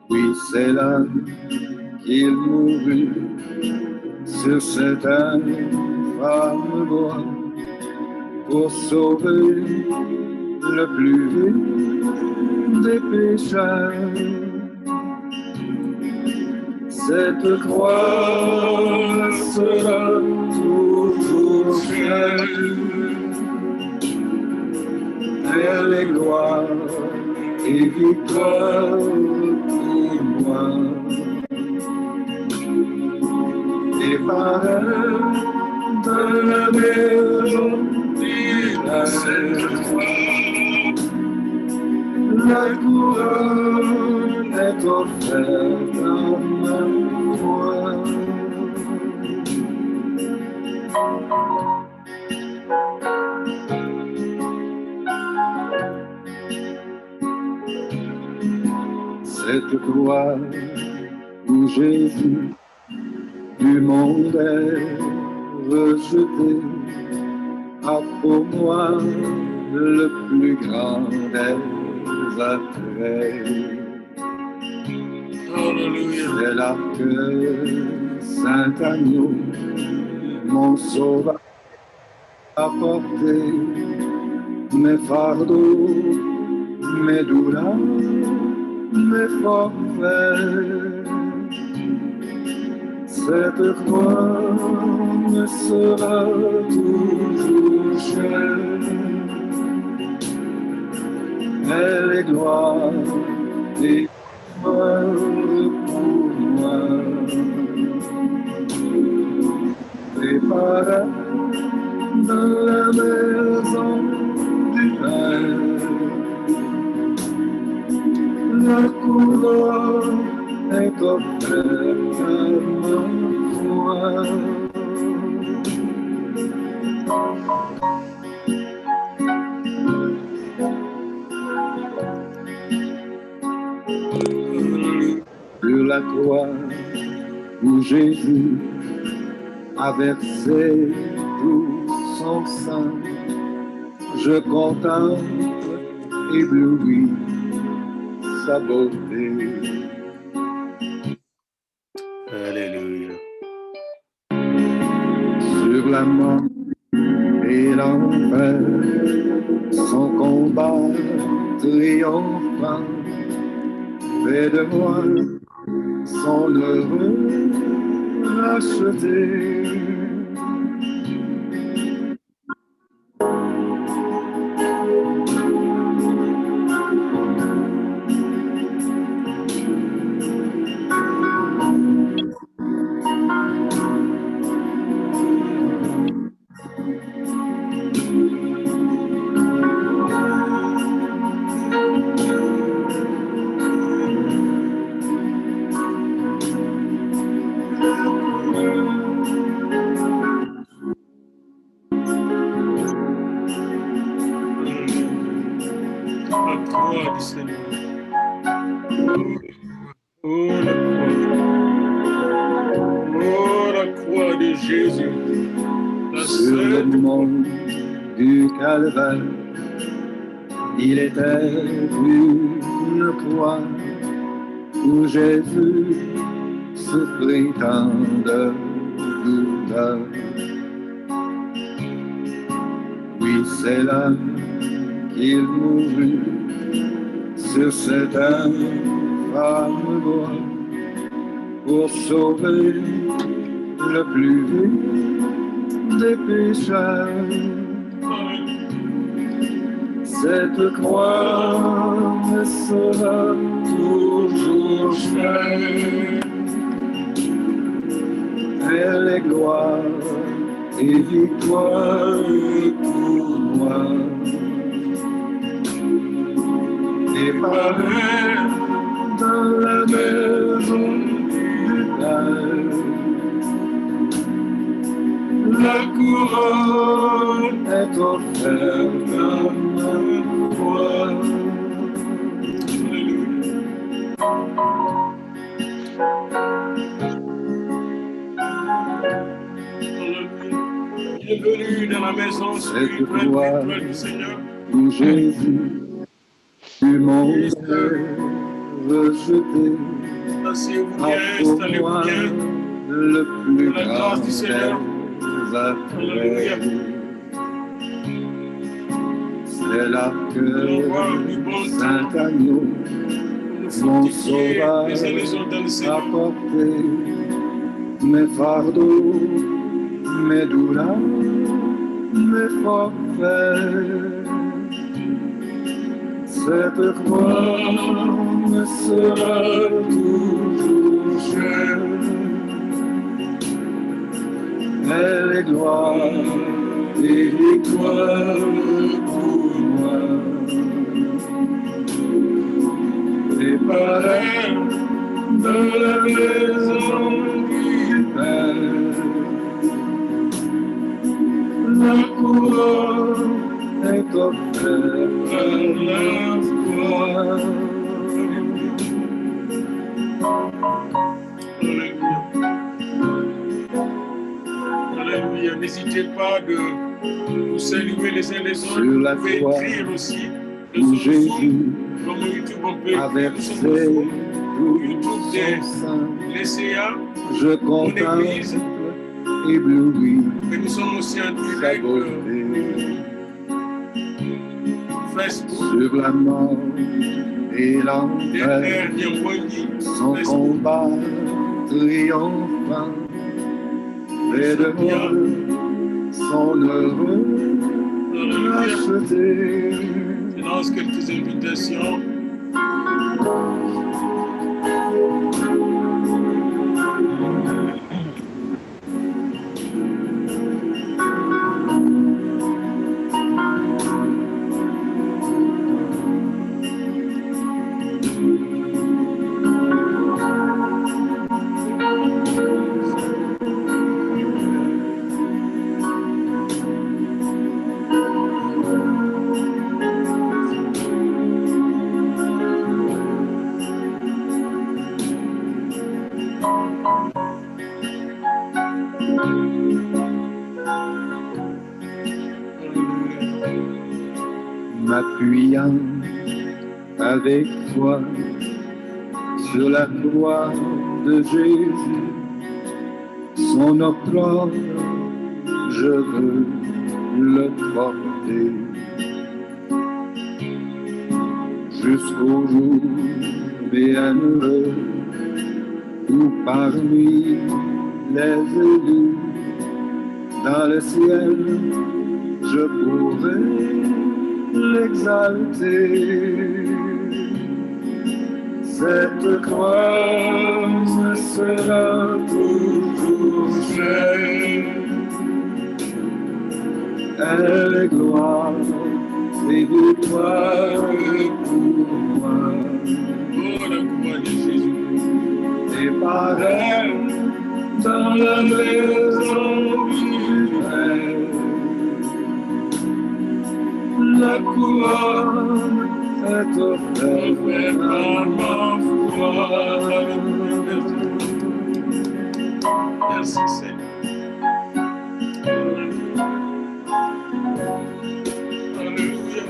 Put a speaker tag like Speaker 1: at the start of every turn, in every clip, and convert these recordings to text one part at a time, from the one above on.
Speaker 1: Oui, c'est là qu'il mourut sur cette infâme bois pour sauver le plus vil des pécheurs. Cette croix sera toujours chère. Elle est gloire et victoire pour moi. Et par elle, dans la maison d'Israël, la couronne est offerte à ma foi. Cette croix où Jésus du monde est rejeté a pour moi le plus grand des attraits. C'est là que Saint Agneau, mon sauveur, a porté mes fardeaux, mes douleurs, mes forfaits. Cette croix me sera toujours chère. Elle est gloire et gloire pour moi. Et par elle, dans la maison du Père, la couronne est offerte à ma foi. Sur la croix où Jésus a versé tout son sang, je contemple ébloui sa beauté.
Speaker 2: Alléluia.
Speaker 1: Sur la mort et l'enfer, son combat triomphant fait de moi son heureux racheté. Il était une croix où Jésus souffrit tant de douleur. Oui, c'est là qu'il mourut sur cette infâme bois pour sauver le plus vil des pécheurs. Cette croix me sera toujours chère. Elle est gloire et victoire pour moi. Et par elle, dans la maison du Père, la couronne est offerte à ma foi.
Speaker 2: Bienvenue dans la maison spirituelle du Seigneur.
Speaker 1: Où Jésus Tu m'aurais rejeté.
Speaker 2: Asseyez-vous bien, installez-vous bien.
Speaker 1: Le plus
Speaker 2: La grâce du Seigneur.
Speaker 1: Alléluia. C'est là que Saint Agneau, mon sauvage, a porté mes fardeaux, mes douleurs, mes forfaits. Cette croix me sera toujours chère. Elle est gloire et victoire pour moi. Les parrains de la maison du Père, la couronne est offerte à la croix.
Speaker 2: Alléluia. N'hésitez pas de vous saluer les uns les autres.
Speaker 1: Sur la
Speaker 2: vous pouvez
Speaker 1: croix
Speaker 2: écrire aussi.
Speaker 1: où Jésus
Speaker 2: Comme YouTube, on peut
Speaker 1: a versé tout son sang,
Speaker 2: les CA,
Speaker 1: je contemple ébloui
Speaker 2: mais nous sommes aussi en
Speaker 1: sa
Speaker 2: direct
Speaker 1: beauté.
Speaker 2: Facebook,
Speaker 1: Sur la mort et l'enfer, son combat triomphant, les devoirs sont heureux rachetés.
Speaker 2: Je lance quelques invitations.
Speaker 1: M'appuyant avec foi sur la croix de Jésus, son opprobre, je veux le porter jusqu'au jour bienheureux où parmi les élus dans le ciel je pourrai l'exalter. Cette croix me sera toujours chère. Elle est gloire et victoire pour moi.
Speaker 2: Oh, la croix de Jésus.
Speaker 1: Et par elle, dans la maison du Père, la couronne est offerte à ma foi.
Speaker 2: Merci Seigneur. Alléluia.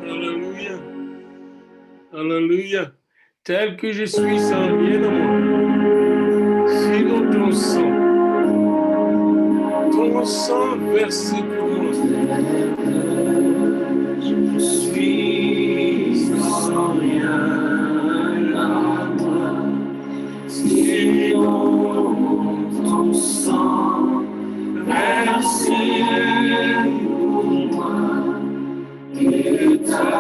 Speaker 2: Alléluia. Alléluia. Tel que je suis sans rien en moi. Sinon ton sang versé pour moi.
Speaker 1: Je suis sans rien à moi, sinon ton sang versé pour moi, et ta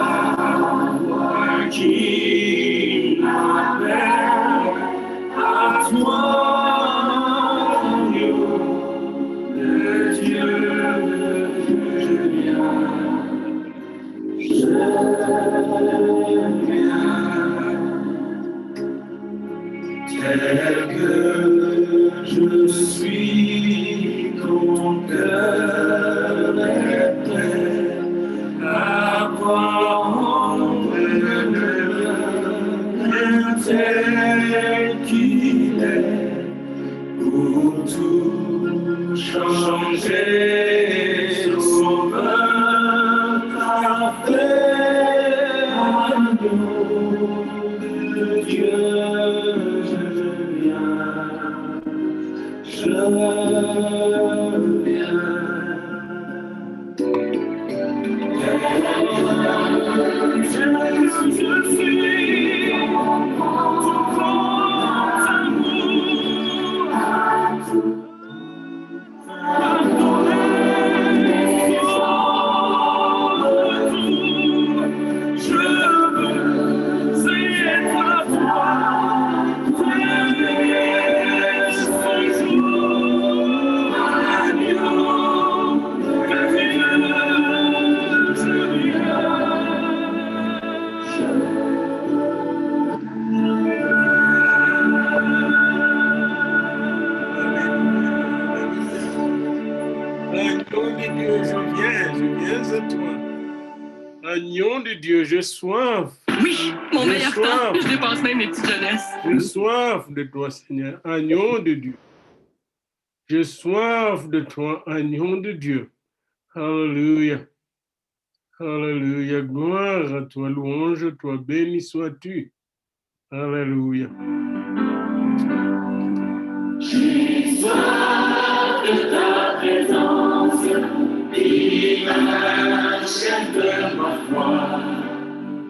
Speaker 1: voix qui m'appelle à toi. Tel que je suis, ton cœur est prêt à prendre le tel qu'il est pour tout changer, sauveur.
Speaker 2: Agneau de Dieu, je viens à toi. Agneau de Dieu, j'ai soif.
Speaker 3: Oui, mon meilleur temps. Je dépasse même mes petites jeunesses.
Speaker 2: J'ai soif de toi, Seigneur. Agneau de Dieu. J'ai soif de toi, agneau de Dieu. Alléluia. Alléluia. Gloire à toi, louange à toi, béni sois-tu. Alléluia.
Speaker 1: J'ai soif de ta présence, l'image de ma foi,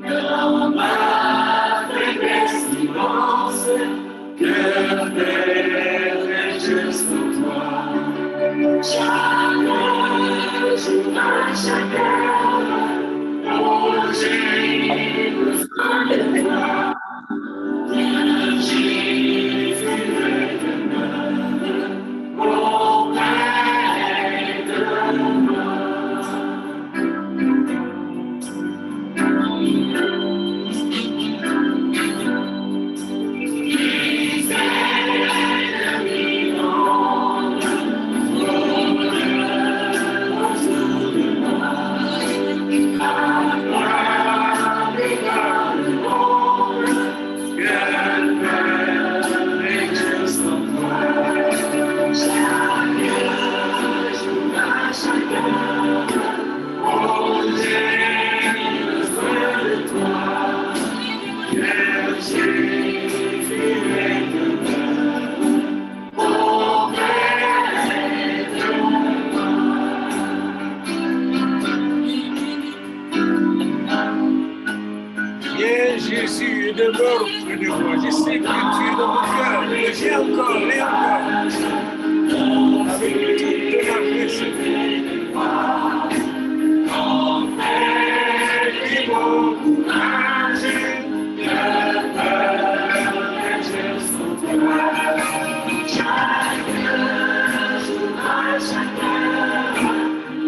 Speaker 1: dans ma faiblesse immense, que ferais-je sans toi? Chaque jour, à chaque heure, oh, j'ai besoin de toi. Jésus demeure auprès de moi. Les ennemis rôdent autour de moi. À moi, dans le monde, que ferais-je sans toi? Chaque jour, à chaque heure, oh, j'ai besoin de toi. Que Jésus demeure auprès de moi.
Speaker 2: Viens, Jésus, demeure auprès de moi. Je sais que tu es dans mon cœur, mais j'ai encore, et encore. Avec toute ma paix,
Speaker 1: Et mon courage, que ferais-je sans toi? Chaque jour, à chaque heure,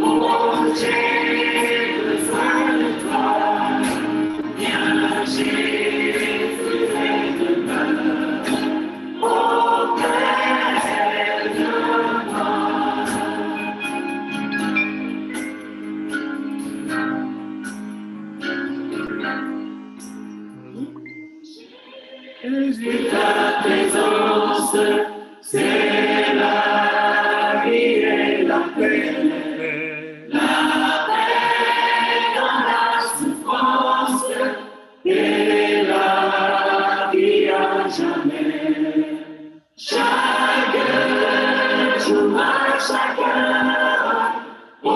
Speaker 1: oh, j'ai besoin de toi. Viens, Jésus, demeure auprès de moi. Jésus, ta présence, c'est la vie et la paix. La paix dans la souffrance et la vie à jamais. Chaque jour, à chaque heure, oh,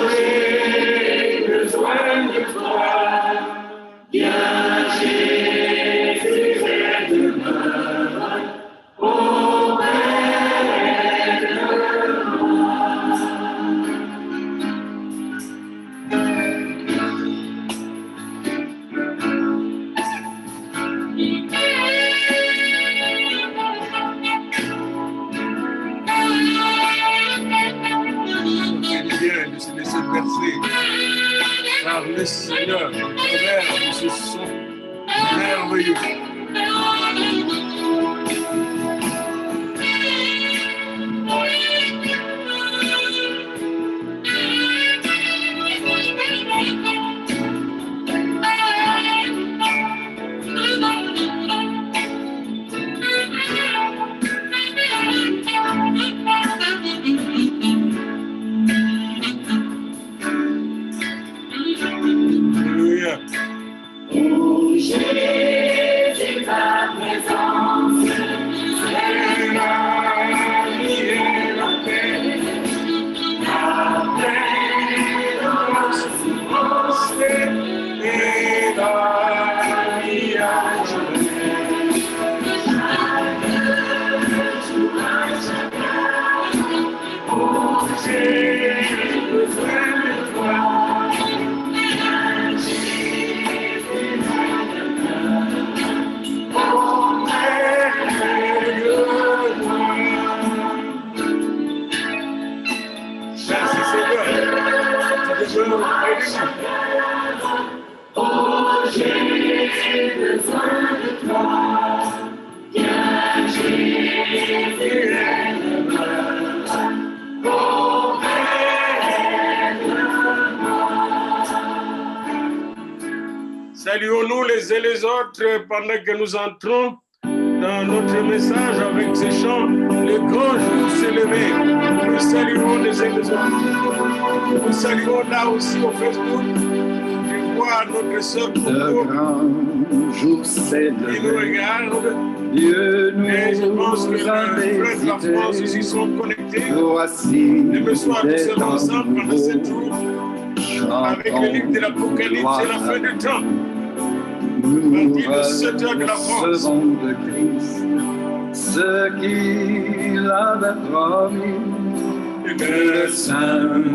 Speaker 1: j'ai besoin de toi. Viens, Jésus, demeure auprès de moi.
Speaker 2: C'est bien de se laisser bercer par le Seigneur, au travers de ce son merveilleux. Alléluia.
Speaker 1: Oh, Jésus, ta présence, c'est la vie et la paix. La paix dans la souffrance et la vie à jamais. Chaque jour, à chaque heure, oh, j'ai besoin de toi. Oh, j'ai besoin de toi. Viens, Jésus, demeure auprès
Speaker 2: Saluons-nous les uns les autres pendant que nous entrons dans notre message avec ces chants. Le grand jour s'est levé. Nous saluons les uns les autres. Nous saluons là aussi au Facebook. Je vois notre sœur
Speaker 1: Le grand jour s'est
Speaker 2: qui nous
Speaker 1: levé.
Speaker 2: regarde.
Speaker 1: Dieu
Speaker 2: Et je pense que
Speaker 1: nous
Speaker 2: les
Speaker 1: a
Speaker 2: frères de la France
Speaker 1: visités.
Speaker 2: aussi sont connectés.
Speaker 1: Voici
Speaker 2: Et me soir, nous
Speaker 1: des
Speaker 2: sommes
Speaker 1: temps
Speaker 2: ensemble pendant 7
Speaker 1: nouveaux.
Speaker 2: jours. Avec le livre de l'Apocalypse, c'est la fin du temps.
Speaker 1: Nous
Speaker 2: Partie de 7 heures de la France.
Speaker 1: recevons de Christ ce qu'il avait promis. Le Saint-Esprit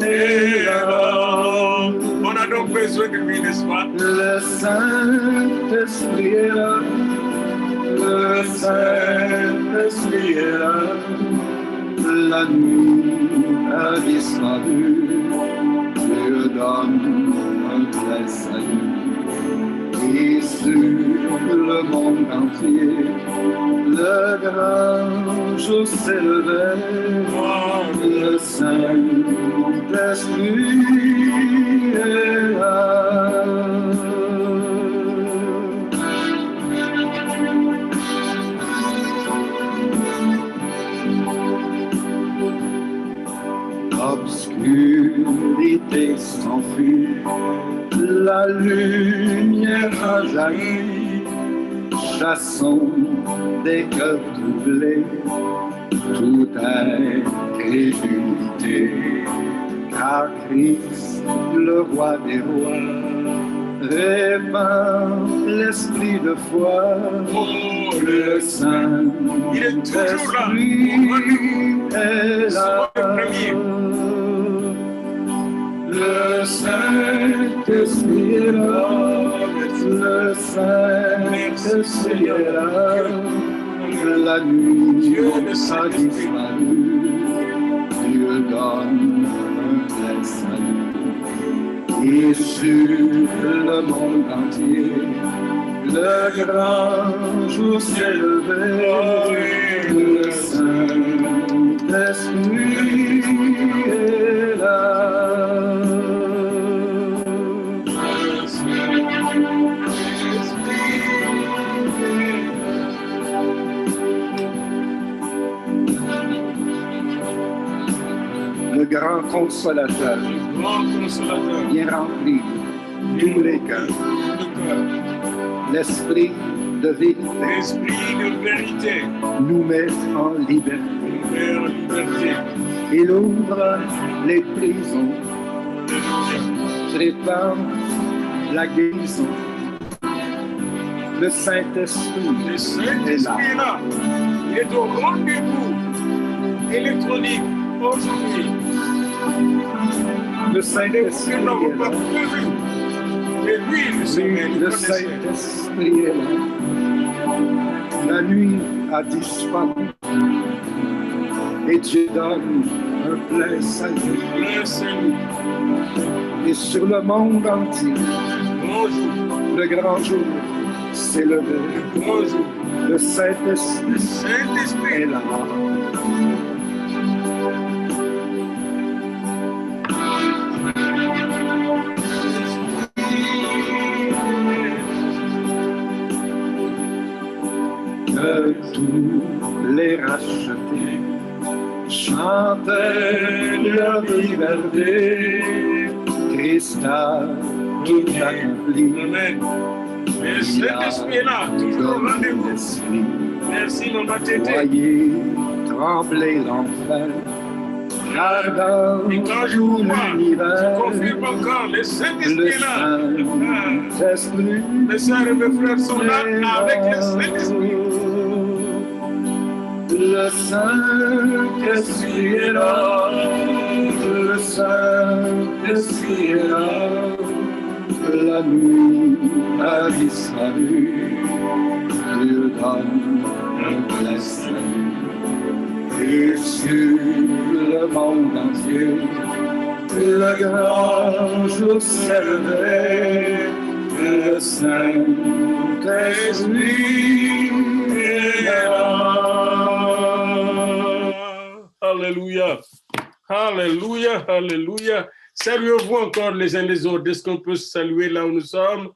Speaker 1: est là.
Speaker 2: On a donc besoin de lui, n'est-ce pas?
Speaker 1: Le Saint-Esprit est là. Le Saint-Esprit est là. La nuit a disparu. Dieu donne un vrai salut. Et sur le monde entier, le grand jour s'est levé. Le Saint-Esprit est là. Obscurité s'enfuit, la lumière a jailli, chassons des cœurs troublés, toute incrédulité, car Christ, le roi des rois, répand l'esprit de foi, le
Speaker 2: Il est toujours là.
Speaker 1: Saint-Esprit est là. Le Saint-Esprit est là, le Saint-Esprit est là, la nuit a disparu, Dieu donne un vrai salut, et sur le monde entier, le grand jour s'est levé, le Saint-Esprit est là. Le grand consolateur vient remplir tous les cœurs. L'esprit de vérité nous met en liberté. Il ouvre les prisons, prépare la guérison. Le Saint-Esprit est là.
Speaker 2: Il est au rendez-vous électronique aujourd'hui.
Speaker 1: Le Saint-Esprit est là.
Speaker 2: Mais lui,
Speaker 1: Le Saint-Esprit est là. La nuit a disparu. Et Dieu donne un plein salut. Et sur le monde entier, le grand jour s'est levé. Le Saint-Esprit est là. Que tous les rachetés chantaient leur liberté. Christ a tout accompli.
Speaker 2: Amen. Et Saint-Esprit est là, toujours au rendez-vous. Merci, mon Tété.
Speaker 1: Voyez trembler l'enfer. Car dans
Speaker 2: Et quand je
Speaker 1: tout
Speaker 2: vous vois,
Speaker 1: l'univers,
Speaker 2: je confirme encore, le Saint-Esprit
Speaker 1: le
Speaker 2: est là.
Speaker 1: Saint-Esprit
Speaker 2: Mes sœurs et mes frères sont là avec le Saint-Esprit.
Speaker 1: Le Saint-Esprit est là, le Saint-Esprit est là, la nuit a disparu, Dieu donne un plein salut. Et sur le monde entier, le grand jour s'est levé, le Saint-Esprit est là.
Speaker 2: Alléluia, alléluia, alléluia. Saluez-vous encore les uns les autres. Est-ce qu'on peut se saluer là où nous sommes?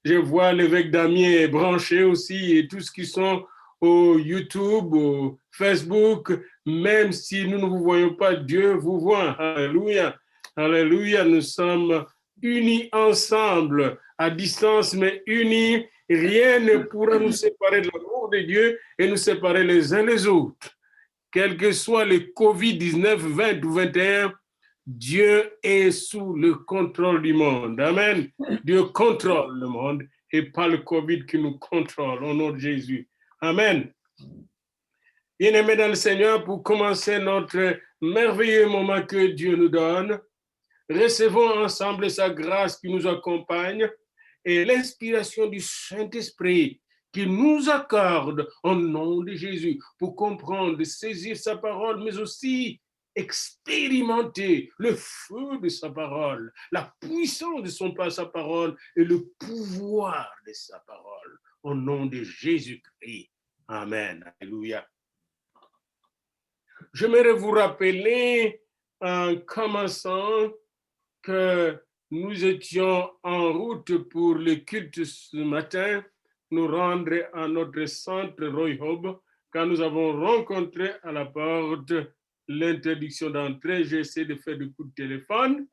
Speaker 2: Je vois l'évêque Damien branché aussi et tous ceux qui sont au YouTube, au Facebook. Même si nous ne vous voyons pas, Dieu vous voit. Alléluia. Alléluia. Nous sommes unis ensemble, à distance, mais unis. Rien ne pourra nous séparer de l'amour de Dieu et nous séparer les uns les autres. Quel que soit le COVID-19, 20 ou 21, Dieu est sous le contrôle du monde. Amen. Dieu contrôle le monde et pas le COVID qui nous contrôle au nom de Jésus. Amen. Bien-aimés dans le Seigneur, pour commencer notre merveilleux moment que Dieu nous donne, recevons ensemble sa grâce qui nous accompagne et l'inspiration du Saint-Esprit qu'il nous accorde au nom de Jésus pour comprendre, saisir sa parole, mais aussi expérimenter le feu de sa parole, la puissance de sa parole et le pouvoir de sa parole. Au nom de Jésus-Christ. Amen. Alléluia. J'aimerais vous rappeler en commençant que nous étions en route pour le culte ce matin, nous rendre à notre centre Roy Hope, quand nous avons rencontré à la porte l'interdiction d'entrée. J'ai essayé de faire des coups de téléphone,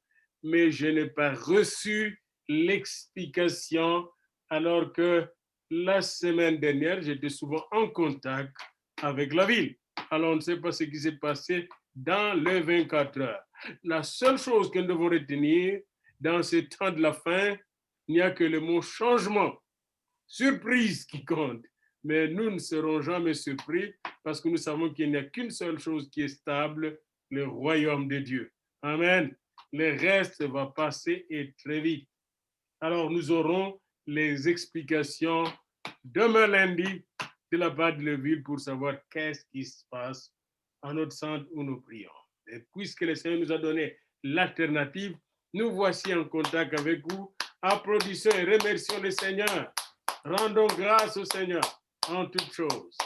Speaker 2: mais je n'ai pas reçu l'explication, alors que la semaine dernière, j'étais souvent en contact avec la ville. Alors, on ne sait pas ce qui s'est passé dans les 24 heures. La seule chose que nous devons retenir dans ce temps de la fin, il n'y a que le mot changement, surprise qui compte. Mais nous ne serons jamais surpris parce que nous savons qu'il n'y a qu'une seule chose qui est stable, le royaume de Dieu. Amen. Le reste va passer et très vite. Alors, nous aurons les explications demain lundi de la part de la ville pour savoir qu'est-ce qui se passe en notre centre où nous prions. Et puisque le Seigneur nous a donné l'alternative, nous voici en contact avec vous. Applaudissons et remercions le Seigneur. Rendons grâce au Seigneur en toutes choses.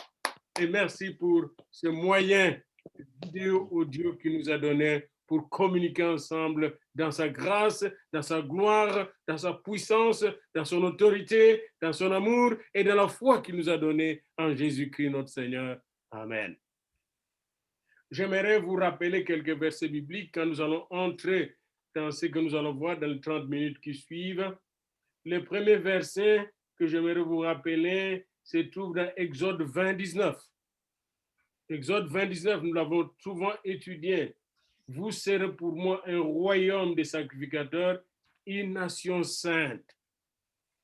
Speaker 2: Et merci pour ce moyen vidéo audio qu'il nous a donné pour communiquer ensemble dans sa grâce, dans sa gloire, dans sa puissance, dans son autorité, dans son amour et dans la foi qu'il nous a donnée en Jésus-Christ notre Seigneur. Amen. J'aimerais vous rappeler quelques versets bibliques quand nous allons entrer dans ce que nous allons voir dans les 30 minutes qui suivent. Le premier verset que j'aimerais vous rappeler se trouve dans Exode 20, 19. Exode 20, 19, nous l'avons souvent étudié. Vous serez pour moi un royaume de sacrificateurs, une nation sainte.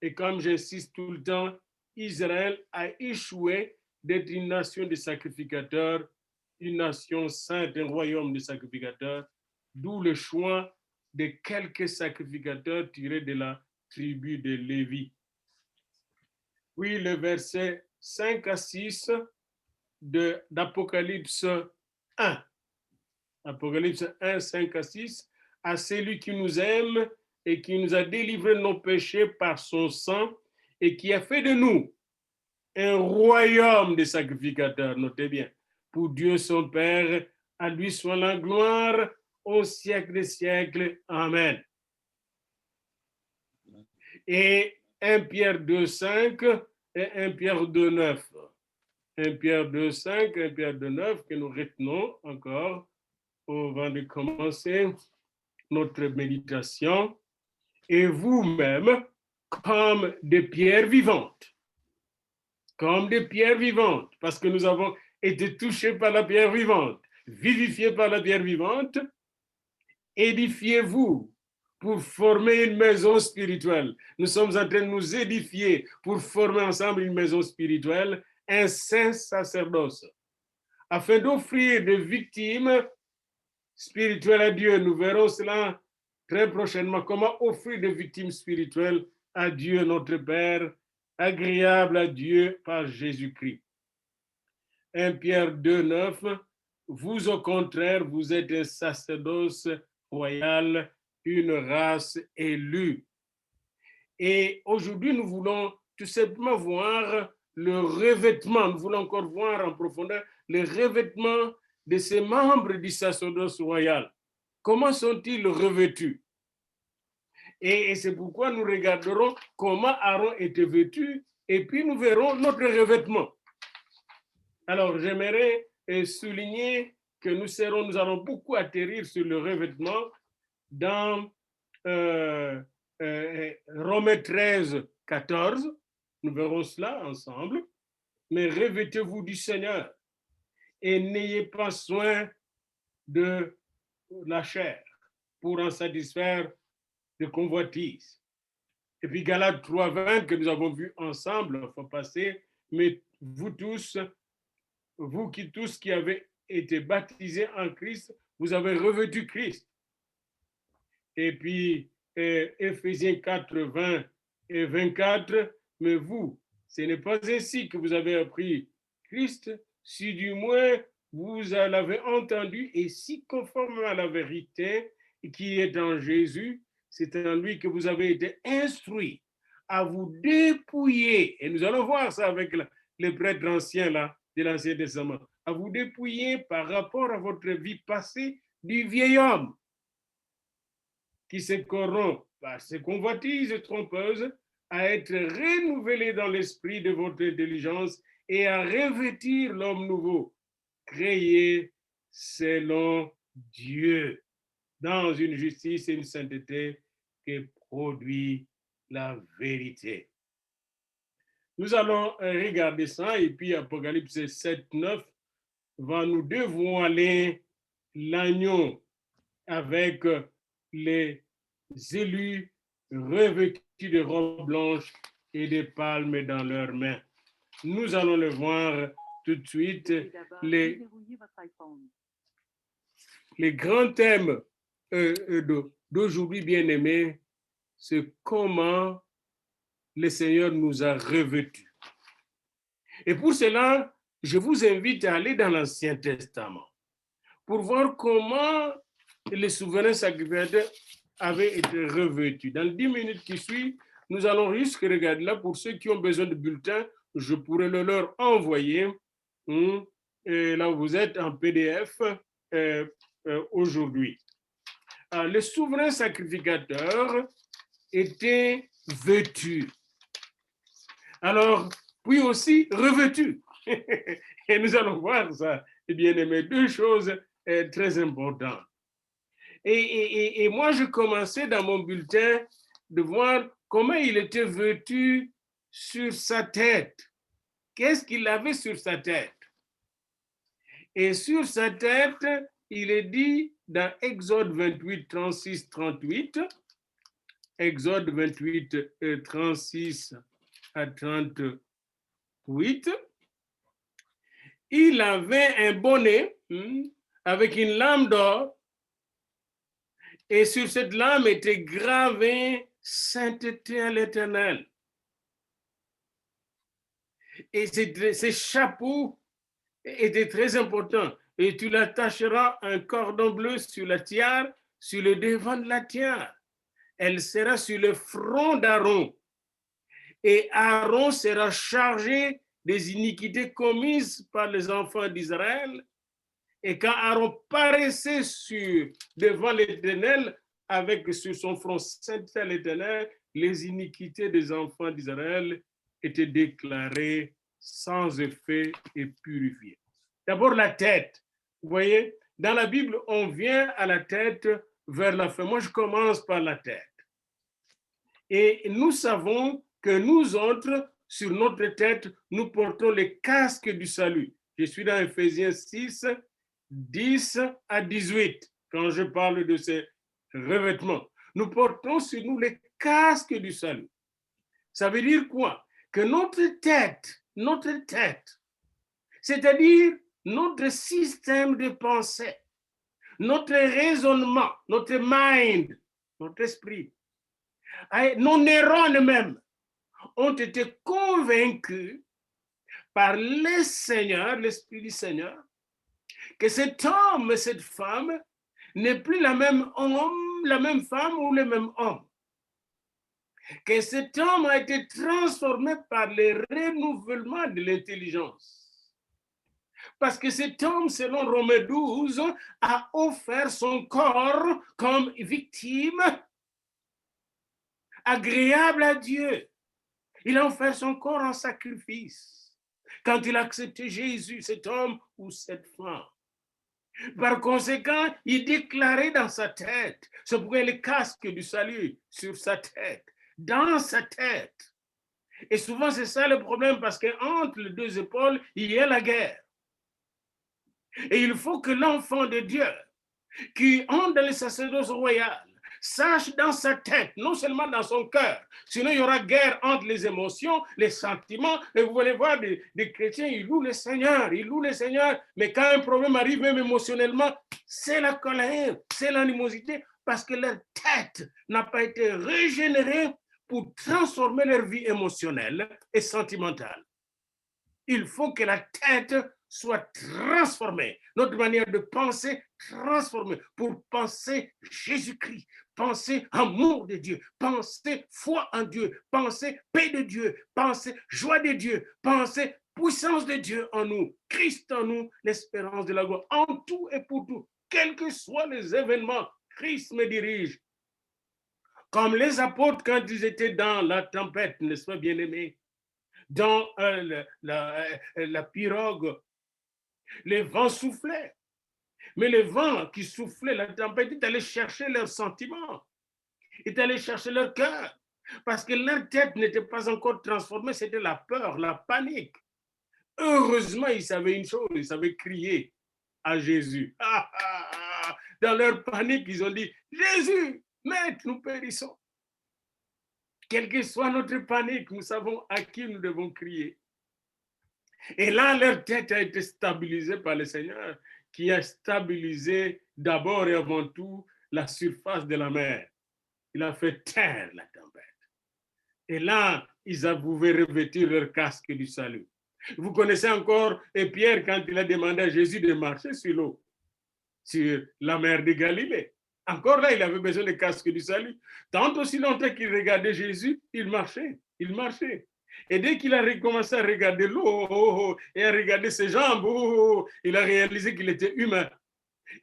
Speaker 2: Et comme j'insiste tout le temps, Israël a échoué d'être une nation de sacrificateurs, une nation sainte, un royaume de sacrificateurs, d'où le choix de quelques sacrificateurs tirés de la tribu de Lévi. Puis le verset 5 à 6 d'Apocalypse 1. Apocalypse 1, 5 à 6. À celui qui nous aime et qui nous a délivré de nos péchés par son sang et qui a fait de nous un royaume de sacrificateurs, notez bien, pour Dieu son Père, à lui soit la gloire au siècle des siècles. Amen. Et 1 Pierre 2, 5 et 1 Pierre 2, 9. 1 Pierre 2, 5, 1 Pierre 2, 9 que nous retenons encore avant de commencer notre méditation. Et vous-même, comme des pierres vivantes, parce que nous avons été touchés par la pierre vivante, vivifiés par la pierre vivante, édifiez-vous pour former une maison spirituelle. Nous sommes en train de nous édifier pour former ensemble une maison spirituelle, un saint sacerdoce, afin d'offrir des victimes spirituelles à Dieu. Nous verrons cela très prochainement, comment offrir des victimes spirituelles à Dieu notre Père, agréable à Dieu par Jésus-Christ. 1 Pierre 2, 9, vous au contraire, vous êtes un sacerdoce royal, une race élue. Et aujourd'hui, nous voulons tout simplement voir le revêtement, nous voulons encore voir en profondeur le revêtement de ces membres du sacerdoce royal. Comment sont-ils revêtus? Et c'est pourquoi nous regarderons comment Aaron était vêtu et puis nous verrons notre revêtement. Alors, j'aimerais souligner que nous allons beaucoup atterrir sur le revêtement dans Romains 13, 14. Nous verrons cela ensemble. Mais revêtez-vous du Seigneur et n'ayez pas soin de la chair pour en satisfaire de convoitise. Et puis Galates 3, 20 que nous avons vu ensemble, il faut passer, mais vous tous qui avez été baptisés en Christ, vous avez revêtu Christ. Et puis Éphésiens 4, 20 et 24, mais vous, ce n'est pas ainsi que vous avez appris Christ, si du moins vous l'avez entendu et si conforme à la vérité qui est en Jésus, c'est en lui que vous avez été instruits à vous dépouiller, et nous allons voir ça avec les prêtres anciens là, de l'Ancien Testament, à vous dépouiller par rapport à votre vie passée du vieil homme qui se corrompt par ses convoitises trompeuses, à être renouvelé dans l'esprit de votre intelligence et à revêtir l'homme nouveau, créé selon Dieu, dans une justice et une sainteté qui produit la vérité. Nous allons regarder ça, et puis Apocalypse 7, 9 va nous dévoiler l'agneau avec les élus revêtus de robes blanches et de palmes dans leurs mains. Nous allons le voir tout de suite. Les grands thèmes d'aujourd'hui, bien-aimés, c'est comment le Seigneur nous a revêtus. Et pour cela, je vous invite à aller dans l'Ancien Testament pour voir comment les souverains sacrificateurs avaient été revêtus. Dans les 10 minutes qui suivent, nous allons juste regarder là. Pour ceux qui ont besoin de bulletins, je pourrais le leur envoyer. Et là, vous êtes en PDF aujourd'hui. Les souverains sacrificateurs étaient vêtus. Alors, puis aussi revêtus. Et nous allons voir ça, bien aimé, deux choses très importantes. Et moi, je commençais dans mon bulletin de voir comment il était vêtu sur sa tête. Qu'est-ce qu'il avait sur sa tête? Et sur sa tête, il est dit dans Exode 28, 36, 38, Exode 28, 36 à 38, il avait un bonnet avec une lame d'or, et sur cette lame était gravé sainteté à l'Éternel. Et ces chapeaux étaient très importants. Et tu l'attacheras un cordon bleu sur la tiare, sur le devant de la tiare. Elle sera sur le front d'Aaron. Et Aaron sera chargé des iniquités commises par les enfants d'Israël. Et quand Aaron paraissait devant l'Éternel, avec sur son front sainteté à l'Éternel, les iniquités des enfants d'Israël étaient déclarées sans effet et purifiées. D'abord la tête. Vous voyez, dans la Bible, on vient à la tête vers la fin. Moi, je commence par la tête. Et nous savons que nous autres, sur notre tête, nous portons les casques du salut. Je suis dans Éphésiens 6, 10 à 18, quand je parle de ces revêtements. Nous portons sur nous les casques du salut. Ça veut dire quoi? Que notre tête, c'est-à-dire notre système de pensée, notre raisonnement, notre mind, notre esprit, nos neurones même, ont été convaincus par le Seigneur, l'Esprit du Seigneur, que cet homme et cette femme n'est plus la même homme, la même femme ou le même homme. Que cet homme a été transformé par le renouvellement de l'intelligence. Parce que cet homme, selon Romains 12, a offert son corps comme victime agréable à Dieu. Il a offert son corps en sacrifice quand il a accepté Jésus, cet homme ou cette femme. Par conséquent, il déclarait dans sa tête, c'est pourquoi le casque du salut sur sa tête, dans sa tête. Et souvent, c'est ça le problème, parce qu'entre les deux épaules, il y a la guerre. Et il faut que l'enfant de Dieu, qui entre dans le sacerdoce royal, sache dans sa tête, non seulement dans son cœur, sinon il y aura guerre entre les émotions, les sentiments, et vous allez voir des chrétiens, ils louent le Seigneur, mais quand un problème arrive, même émotionnellement, c'est la colère, c'est l'animosité, parce que leur tête n'a pas été régénérée pour transformer leur vie émotionnelle et sentimentale. Il faut que la tête soit transformée, notre manière de penser transformée pour penser Jésus-Christ, penser amour de Dieu, penser foi en Dieu, penser paix de Dieu, penser joie de Dieu, penser puissance de Dieu en nous, Christ en nous, l'espérance de la gloire, en tout et pour tout, quels que soient les événements, Christ me dirige. Comme les apôtres quand ils étaient dans la tempête, n'est-ce pas, bien-aimés, dans la pirogue, les vents soufflaient. Mais le vent qui soufflait, la tempête, est allé chercher leurs sentiments, est allé chercher leur cœur, parce que leur tête n'était pas encore transformée, c'était la peur, la panique. Heureusement, ils savaient une chose, ils savaient crier à Jésus. Dans leur panique, ils ont dit, Jésus, Maître, nous périssons. Quelle que soit notre panique, nous savons à qui nous devons crier. Et là, leur tête a été stabilisée par le Seigneur, qui a stabilisé d'abord et avant tout la surface de la mer. Il a fait taire la tempête. Et là, ils pouvaient revêtir leur casque du salut. Vous connaissez encore Pierre quand il a demandé à Jésus de marcher sur l'eau, sur la mer de Galilée. Encore là, il avait besoin de casque du salut. Tant aussi longtemps qu'il regardait Jésus, il marchait. Et dès qu'il a recommencé à regarder l'eau et à regarder ses jambes, il a réalisé qu'il était humain.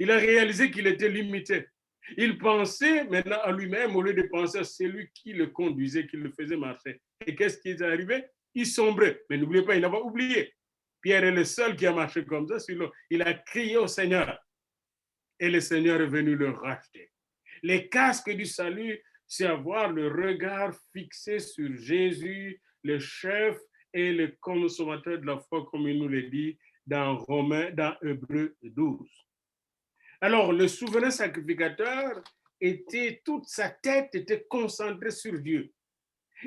Speaker 2: Il a réalisé qu'il était limité. Il pensait maintenant à lui-même au lieu de penser à celui qui le conduisait, qui le faisait marcher. Et qu'est-ce qui est arrivé? Il sombrait. Mais n'oubliez pas, il n'a pas oublié. Pierre est le seul qui a marché comme ça sur l'eau. Il a crié au Seigneur. Et le Seigneur est venu le racheter. Les casques du salut, c'est avoir le regard fixé sur Jésus, le chef et le consommateur de la foi, comme il nous le dit dans Hébreux 12. Alors, le souverain sacrificateur toute sa tête était concentrée sur Dieu.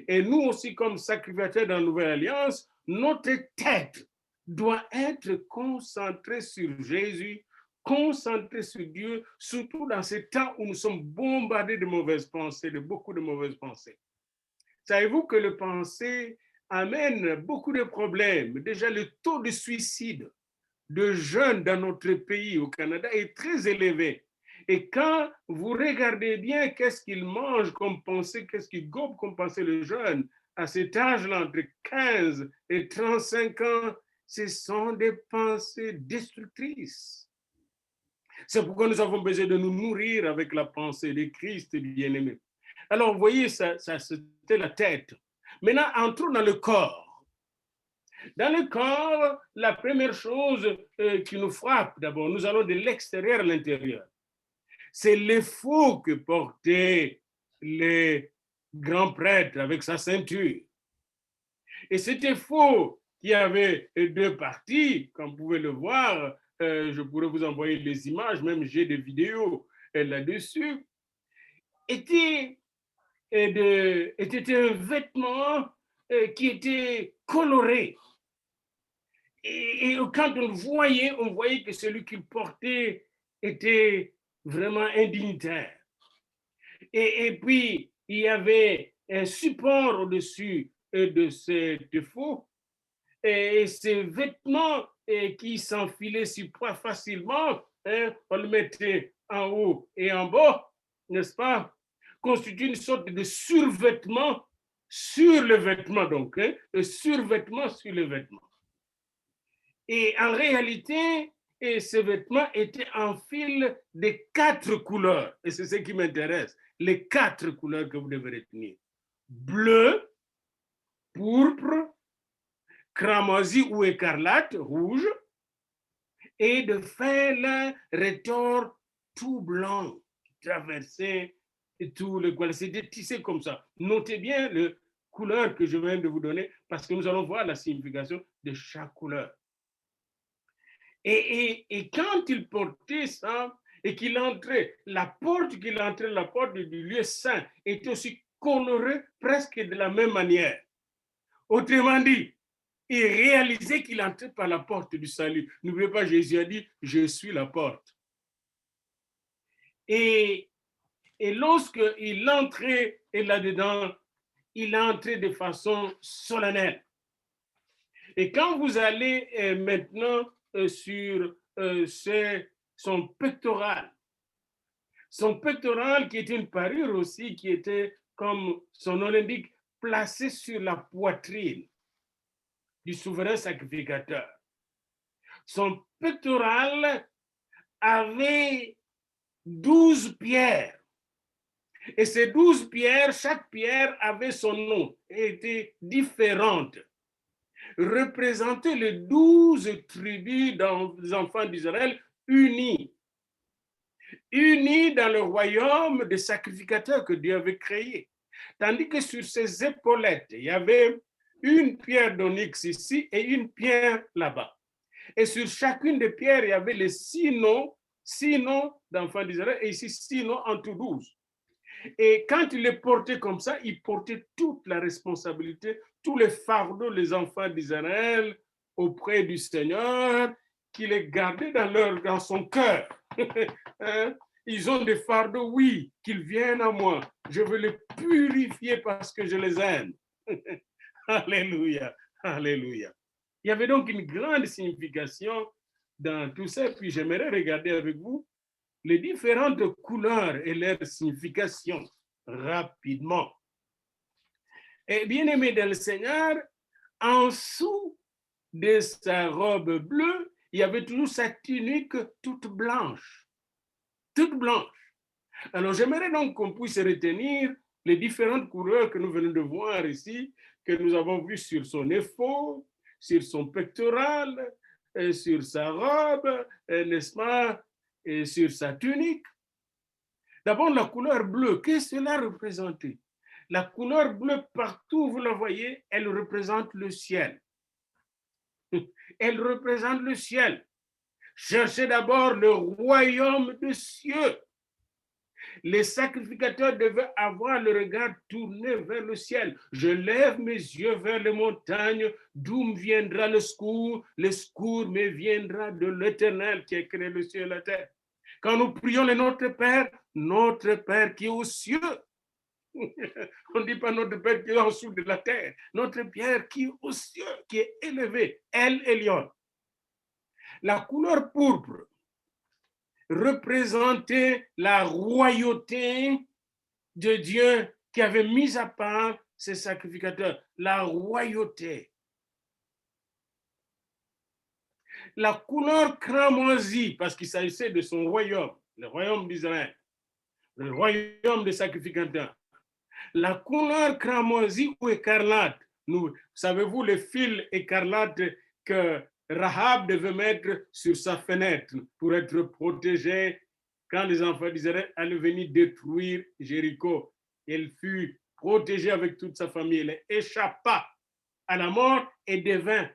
Speaker 2: Et nous aussi, comme sacrificateurs dans la Nouvelle Alliance, notre tête doit être concentrée sur Jésus, concentrée sur Dieu, surtout dans ces temps où nous sommes bombardés de mauvaises pensées, de beaucoup de mauvaises pensées. Savez-vous que le pensée amène beaucoup de problèmes? Déjà, le taux de suicide de jeunes dans notre pays, au Canada, est très élevé. Et quand vous regardez bien qu'est-ce qu'ils mangent comme pensée, qu'est-ce qu'ils gobent comme pensée les jeunes, à cet âge-là, entre 15 et 35 ans, ce sont des pensées destructrices. C'est pourquoi nous avons besoin de nous nourrir avec la pensée de Christ bien-aimé. Alors, vous voyez, ça c'était la tête. Maintenant, entrons dans le corps. Dans le corps, la première chose qui nous frappe, d'abord, nous allons de l'extérieur à l'intérieur. C'est l'effort que portaient les grands prêtres avec sa ceinture. Et cet effort qui avait deux parties, comme vous pouvez le voir, je pourrais vous envoyer les images, même j'ai des vidéos là-dessus, était un vêtement qui était coloré. Et quand on voyait que celui qu'il portait était vraiment indignitaire. Et puis, il y avait un support au-dessus de cet effort. Et ces vêtements qui s'enfilaient facilement, on le mettait en haut et en bas, n'est-ce pas, constitue une sorte de survêtement sur le vêtement, donc, un survêtement sur le vêtement. Et en réalité, ces vêtements étaient en fil de 4 couleurs. Et c'est ce qui m'intéresse, les 4 couleurs que vous devez retenir. bleu, pourpre, cramoisi ou écarlate, rouge, et de fin lin retors tout blanc, traversé et tout le poil. C'était tissé comme ça. Notez bien la couleur que je viens de vous donner parce que nous allons voir la signification de chaque couleur. Et quand il portait ça et qu'il entrait, la porte du lieu saint était aussi colorée presque de la même manière. Autrement dit, il réalisait qu'il entrait par la porte du salut. N'oubliez pas, Jésus a dit, je suis la porte. Et lorsqu'il entrait et là-dedans, il entrait de façon solennelle. Et quand vous allez maintenant sur son pectoral qui était une parure aussi, qui était, comme son nom l'indique, placée sur la poitrine du souverain sacrificateur. Son pectoral avait 12 pierres. Et ces 12 pierres, chaque pierre avait son nom, était différente. Représentaient les 12 tribus des enfants d'Israël unis dans le royaume des sacrificateurs que Dieu avait créé. Tandis que sur ses épaulettes, il y avait une pierre d'onyx ici et une pierre là-bas. Et sur chacune des pierres, il y avait les 6 noms d'enfants d'Israël, et ici 6 noms en tout 12. Et quand il les portait comme ça, il portait toute la responsabilité, tous les fardeaux des enfants d'Israël auprès du Seigneur, qui les gardait dans son cœur. Ils ont des fardeaux, oui, qu'ils viennent à moi. Je veux les purifier parce que je les aime. Alléluia, alléluia. Il y avait donc une grande signification dans tout ça. Puis j'aimerais regarder avec vous les différentes couleurs et leurs significations rapidement. Et bien aimé dans le Seigneur, en dessous de sa robe bleue, il y avait toujours sa tunique toute blanche. Toute blanche. Alors j'aimerais donc qu'on puisse retenir les différentes couleurs que nous venons de voir ici, que nous avons vues sur son éphod, sur son pectoral, sur sa robe, n'est-ce pas, et sur sa tunique. D'abord, la couleur bleue, qu'est-ce que cela représentait? La couleur bleue, partout, vous la voyez, elle représente le ciel. Elle représente le ciel. Cherchez d'abord le royaume des cieux. Les sacrificateurs devaient avoir le regard tourné vers le ciel. Je lève mes yeux vers les montagnes, d'où me viendra le secours? Le secours me viendra de l'Éternel qui a créé le ciel et la terre. Quand nous prions le Notre Père qui est aux cieux, on ne dit pas notre Père qui est en dessous de la terre, notre Père qui est aux cieux, qui est élevé, El Elyon. La couleur pourpre représentait la royauté de Dieu qui avait mis à part ses sacrificateurs, la royauté. La couleur cramoisie, parce qu'il s'agissait de son royaume, le royaume d'Israël, le royaume des sacrificateurs. La couleur cramoisie ou écarlate, savez-vous le fil écarlate que Rahab devait mettre sur sa fenêtre pour être protégée quand les enfants d'Israël allaient venir détruire Jéricho. Elle fut protégée avec toute sa famille. Elle échappa à la mort et devint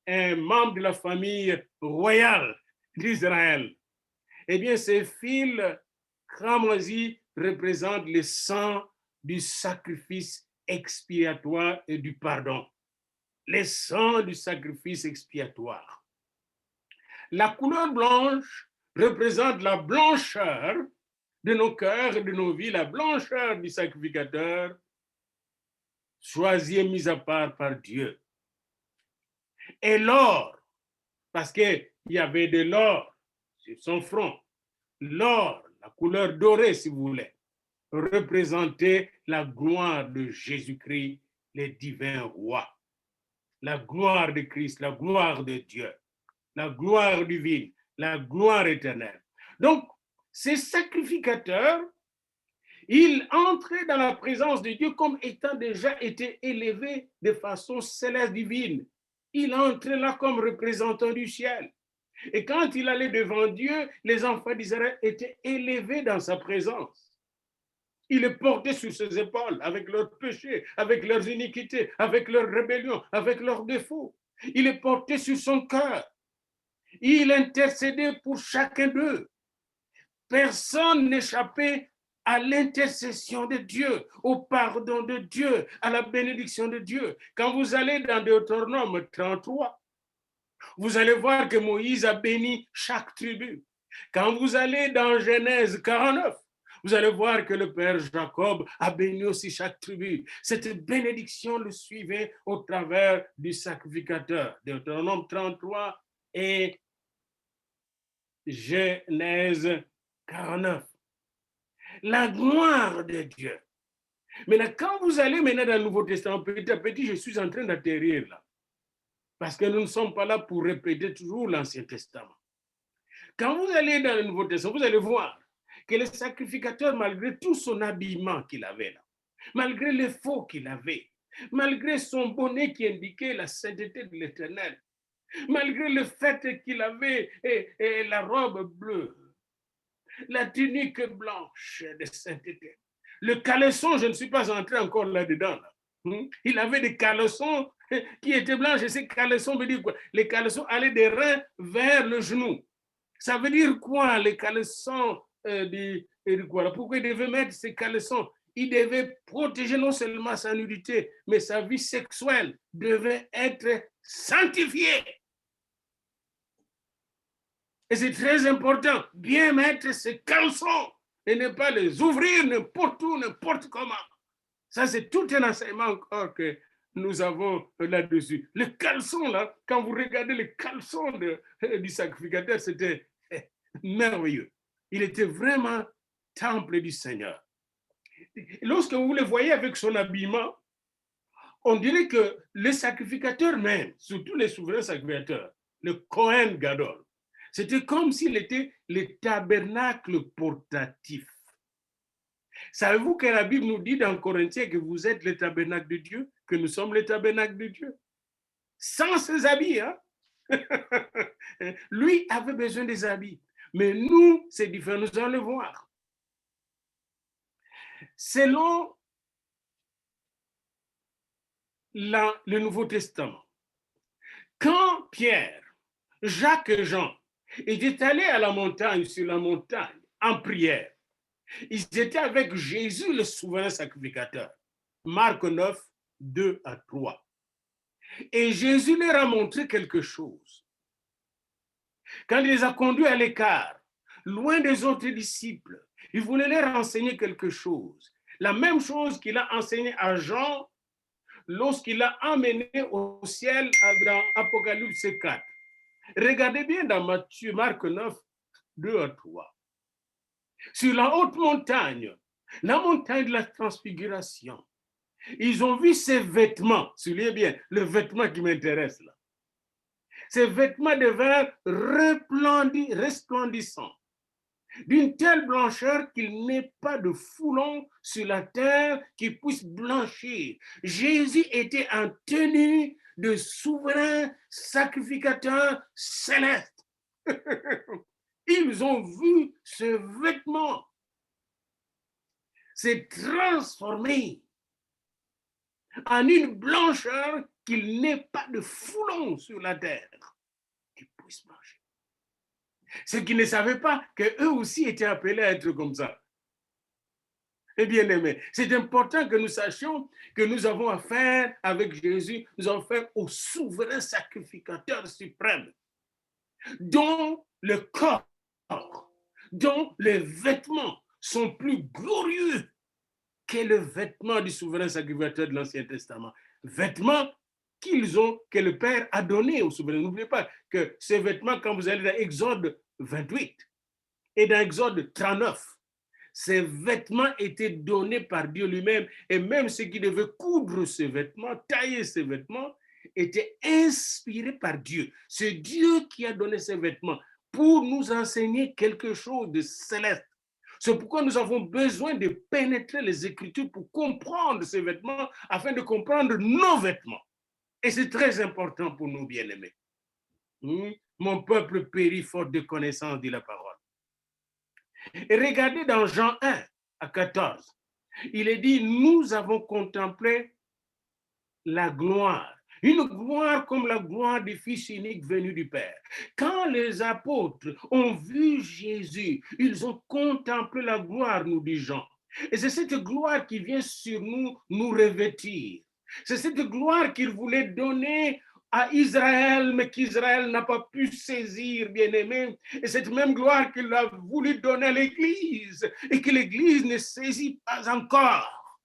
Speaker 2: un membre de la famille royale d'Israël. Eh bien, ces fils cramoisis représentent le sang du sacrifice expiatoire et du pardon. Les sangs du sacrifice expiatoire. La couleur blanche représente la blancheur de nos cœurs et de nos vies, la blancheur du sacrificateur, choisi et mis à part par Dieu. Et l'or, parce qu'il y avait de l'or sur son front. L'or, la couleur dorée si vous voulez, représentait la gloire de Jésus-Christ, le divin roi. La gloire de Christ, la gloire de Dieu, la gloire divine, la gloire éternelle. Donc, ces sacrificateurs, Il entrait dans la présence de Dieu comme étant déjà été élevé de façon céleste divine. Il entrait là comme représentant du ciel. Et quand il allait devant Dieu, les enfants d'Israël étaient élevés dans sa présence. Il est porté sur ses épaules avec leurs péchés, avec leurs iniquités, avec leurs rébellions, avec leurs défauts. Il est porté sur son cœur. Il intercédait pour chacun d'eux. Personne n'échappait à l'intercession de Dieu, au pardon de Dieu, à la bénédiction de Dieu. Quand vous allez dans Deutéronome 33, vous allez voir que Moïse a béni chaque tribu. Quand vous allez dans Genèse 49, vous allez voir que le père Jacob a béni aussi chaque tribu. Cette bénédiction le suivait au travers du sacrificateur. Deutéronome 33 et Genèse 49. La gloire de Dieu. Maintenant, quand vous allez maintenant dans le Nouveau Testament, petit à petit, je suis en train d'atterrir là. Parce que nous ne sommes pas là pour répéter toujours l'Ancien Testament. Quand vous allez dans le Nouveau Testament, vous allez voir que le sacrificateur, malgré tout son habillement qu'il avait là, malgré les faux qu'il avait, malgré son bonnet qui indiquait la sainteté de l'Éternel, malgré le fait qu'il avait la robe bleue, la tunique blanche de sainteté, le caleçon, je ne suis pas entré encore là-dedans. Là. Il avait des caleçons qui étaient blanches, et ces caleçons veut dire quoi? Les caleçons allaient des reins vers le genou. Ça veut dire quoi, les caleçons quoi? Pourquoi il devait mettre ces caleçons? Il devait protéger non seulement sa nudité, mais sa vie sexuelle devait être sanctifiée. Et c'est très important, bien mettre ces caleçons et ne pas les ouvrir n'importe où, n'importe comment. Ça, c'est tout un enseignement encore que nous avons là-dessus. Le caleçon, là, quand vous regardez le caleçon du sacrificateur, c'était merveilleux. Il était vraiment temple du Seigneur. Lorsque vous le voyez avec son habillement, on dirait que le sacrificateur même, surtout les souverains sacrificateurs, le Kohen Gadol, c'était comme s'il était le tabernacle portatif. Savez-vous que la Bible nous dit dans Corinthiens que vous êtes le tabernacle de Dieu, que nous sommes le tabernacle de Dieu? Sans ses habits, hein? Lui avait besoin des habits. Mais nous, c'est différent, nous allons le voir. Selon le Nouveau Testament, quand Pierre, Jacques et Jean étaient allés à la montagne, sur la montagne, en prière, ils étaient avec Jésus, le souverain sacrificateur. Marc 9, 2 à 3. Et Jésus leur a montré quelque chose. Quand il les a conduits à l'écart, loin des autres disciples, il voulait leur enseigner quelque chose. La même chose qu'il a enseigné à Jean lorsqu'il l'a emmené au ciel dans Apocalypse 4. Regardez bien dans Marc 9, 2 à 3. Sur la haute montagne, la montagne de la transfiguration, ils ont vu ces vêtements, soulignez bien, le vêtement qui m'intéresse là. Ces vêtements devinrent resplendissants, d'une telle blancheur qu'il n'est pas de foulon sur la terre qui puisse blanchir. Jésus était en tenue de souverain sacrificateur céleste. Ils ont vu ce vêtement s'est transformé en une blancheur qu'il n'ait pas de foulon sur la terre qui puisse blanchir. Ce qu'ils ne savaient pas, qu'eux aussi étaient appelés à être comme ça. Et bien aimé, c'est important que nous sachions que nous avons affaire avec Jésus, nous avons affaire au souverain sacrificateur suprême, dont le corps, dont les vêtements sont plus glorieux que le vêtement du souverain sacrificateur de l'Ancien Testament. Vêtements que le Père a donné au souverain. N'oubliez pas que ces vêtements, quand vous allez dans Exode 28 et dans Exode 39, ces vêtements étaient donnés par Dieu lui-même, et même ceux qui devaient coudre ces vêtements, tailler ces vêtements, étaient inspirés par Dieu. C'est Dieu qui a donné ces vêtements pour nous enseigner quelque chose de céleste. C'est pourquoi nous avons besoin de pénétrer les Écritures pour comprendre ces vêtements, afin de comprendre nos vêtements. Et c'est très important pour nous, bien-aimés. Mon peuple périt faute de connaissance, dit la parole. Et regardez dans Jean 1 à 14, il est dit, nous avons contemplé la gloire. Une gloire comme la gloire du Fils unique venu du Père. Quand les apôtres ont vu Jésus, ils ont contemplé la gloire, nous dit Jean. Et c'est cette gloire qui vient sur nous, nous revêtir. C'est cette gloire qu'il voulait donner à Israël, mais qu'Israël n'a pas pu saisir, bien-aimé. Et cette même gloire qu'il a voulu donner à l'Église, et que l'Église ne saisit pas encore.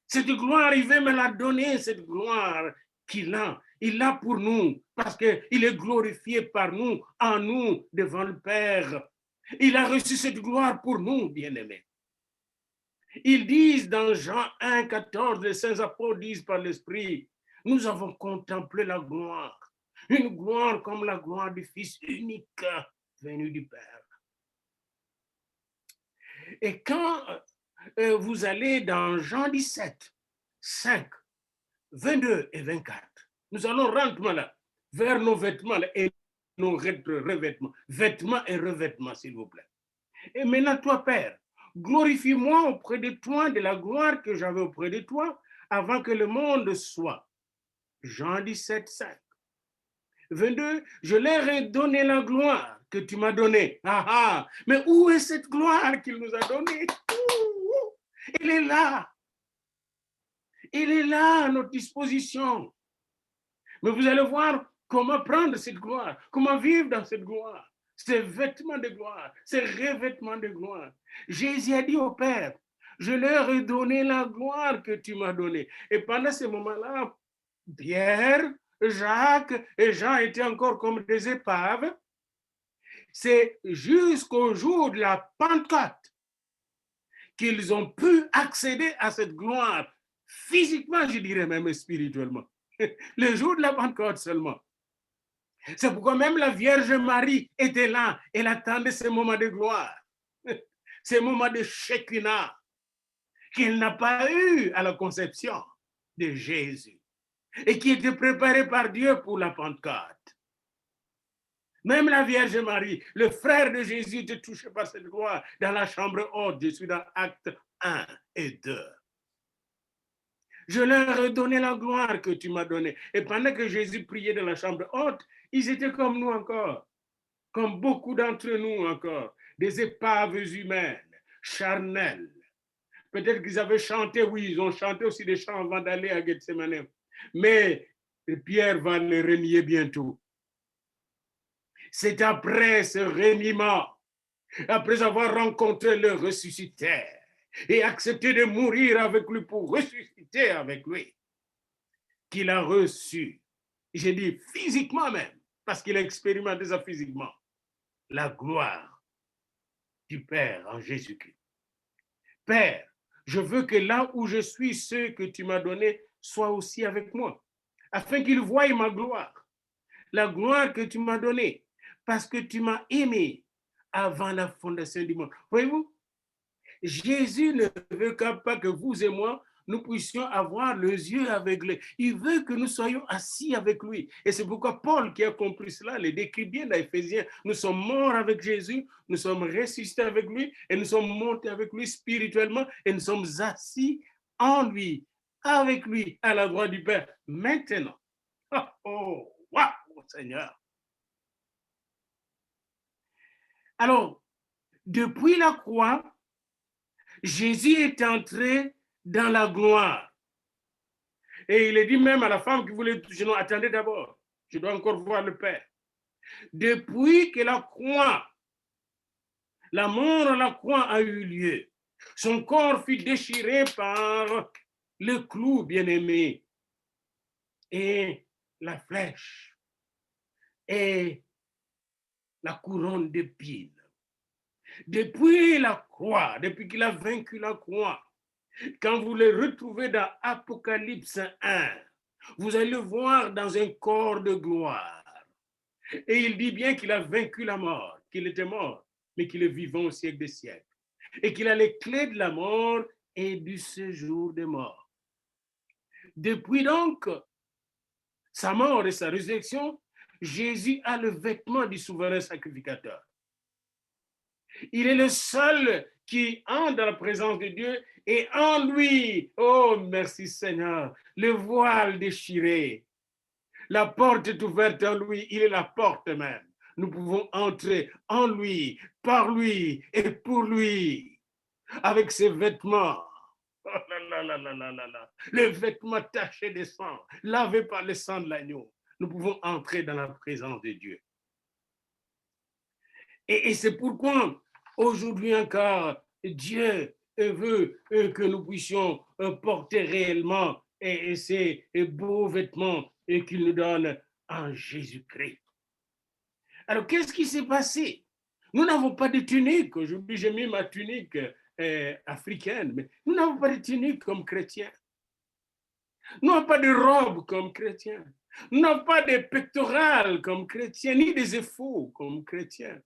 Speaker 2: Cette gloire, il veut me la donner, cette gloire qu'il a. Il l'a pour nous, parce qu'il est glorifié par nous, en nous, devant le Père. Il a reçu cette gloire pour nous, bien-aimés. Ils disent dans Jean 1, 14, les saints apôtres disent par l'Esprit, nous avons contemplé la gloire, une gloire comme la gloire du Fils unique venu du Père. Et quand vous allez dans Jean 17, 5, 22 et 24, nous allons rentrer là, vers nos vêtements là, et nos revêtements. Vêtements et revêtements, s'il vous plaît. Et maintenant, toi, Père, glorifie-moi auprès de toi de la gloire que j'avais auprès de toi avant que le monde soit. Jean 17, 5. 22, je leur ai donné la gloire que tu m'as donnée. Mais où est cette gloire qu'il nous a donnée? Elle est là. Elle est là à notre disposition. Mais vous allez voir comment prendre cette gloire, comment vivre dans cette gloire, ces vêtements de gloire, ces revêtements de gloire. Jésus a dit au Père, je leur ai donné la gloire que tu m'as donnée. Et pendant ce moment-là, Pierre, Jacques et Jean étaient encore comme des épaves. C'est jusqu'au jour de la Pentecôte qu'ils ont pu accéder à cette gloire, physiquement, je dirais même spirituellement. Le jour de la Pentecôte seulement. C'est pourquoi même la Vierge Marie était là. Elle attendait ce moment de gloire, ce moment de Shekinah qu'elle n'a pas eu à la conception de Jésus et qui était préparé par Dieu pour la Pentecôte. Même la Vierge Marie, le frère de Jésus, était touché par cette gloire dans la chambre haute. Je suis dans Actes 1 et 2. Je leur ai donné la gloire que tu m'as donnée. Et pendant que Jésus priait dans la chambre haute, ils étaient comme nous encore, comme beaucoup d'entre nous encore, des épaves humaines, charnelles. Peut-être qu'ils avaient chanté, oui, ils ont chanté aussi des chants avant d'aller à Gethsemane. Mais Pierre va les renier bientôt. C'est après ce reniement, après avoir rencontré le ressuscité et accepté de mourir avec lui pour ressusciter avec lui, qu'il a reçu, j'ai dit physiquement même, parce qu'il a expérimenté ça physiquement, la gloire du Père en Jésus-Christ. Père, je veux que là où je suis, ceux que tu m'as donnés soient aussi avec moi, afin qu'ils voient ma gloire, la gloire que tu m'as donnée, parce que tu m'as aimé avant la fondation du monde. Voyez-vous, Jésus ne veut pas que vous et moi, nous puissions avoir les yeux aveuglés. Il veut que nous soyons assis avec lui. Et c'est pourquoi Paul, qui a compris cela, le décrit bien dans Éphésiens. Nous sommes morts avec Jésus, nous sommes ressuscités avec lui, et nous sommes montés avec lui spirituellement, et nous sommes assis en lui, avec lui, à la droite du Père. Maintenant, oh, waouh, Seigneur. Alors, depuis la croix, Jésus est entré dans la gloire. Et il est dit même à la femme qui voulait toucher, non, attendez d'abord, je dois encore voir le Père. Depuis que la croix, la mort à la croix a eu lieu, son corps fut déchiré par le clou bien-aimé et la flèche et la couronne d'épines. Depuis la croix, depuis qu'il a vaincu la croix, quand vous le retrouvez dans Apocalypse 1, vous allez le voir dans un corps de gloire. Et il dit bien qu'il a vaincu la mort. qu'il était mort, mais qu'il est vivant au siècle des siècles. Et qu'il a les clés de la mort et du séjour des morts. Depuis donc sa mort et sa résurrection, Jésus a le vêtement du souverain sacrificateur. Il est le seul qui entre dans la présence de Dieu et en lui, oh merci Seigneur, le voile déchiré, la porte est ouverte en lui, il est la porte même. Nous pouvons entrer en lui, par lui et pour lui, avec ses vêtements. Oh là là là là là là. Les vêtements tachés de sang, lavés par le sang de l'agneau. Nous pouvons entrer dans la présence de Dieu. Et c'est pourquoi, aujourd'hui encore, Dieu veut que nous puissions porter réellement ces beaux vêtements qu'il nous donne en Jésus-Christ. Alors, qu'est-ce qui s'est passé? Nous n'avons pas de tunique. Aujourd'hui, j'ai mis ma tunique africaine, mais nous n'avons pas de tunique comme chrétiens. Nous n'avons pas de robe comme chrétiens. Nous n'avons pas de pectorales comme chrétiens, ni des éphauds comme chrétiens.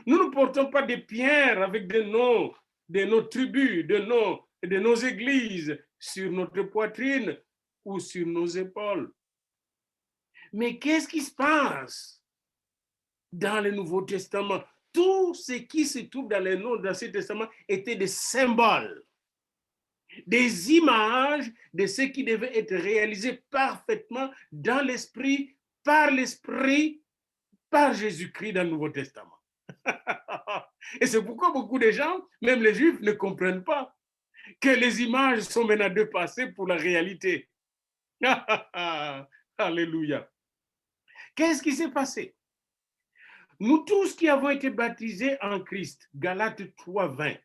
Speaker 2: Nous ne portons pas des pierres avec des noms de nos tribus, de nos églises sur notre poitrine ou sur nos épaules. Mais qu'est-ce qui se passe dans le Nouveau Testament? Tout ce qui se trouve dans les noms de l'Ancien Testament était des symboles, des images de ce qui devait être réalisé parfaitement dans l'Esprit, par Jésus-Christ dans le Nouveau Testament. Et c'est pourquoi beaucoup de gens, même les Juifs, ne comprennent pas que les images sont maintenant dépassées pour la réalité. Alléluia. Qu'est-ce qui s'est passé? Nous tous qui avons été baptisés en Christ, Galates 3:20,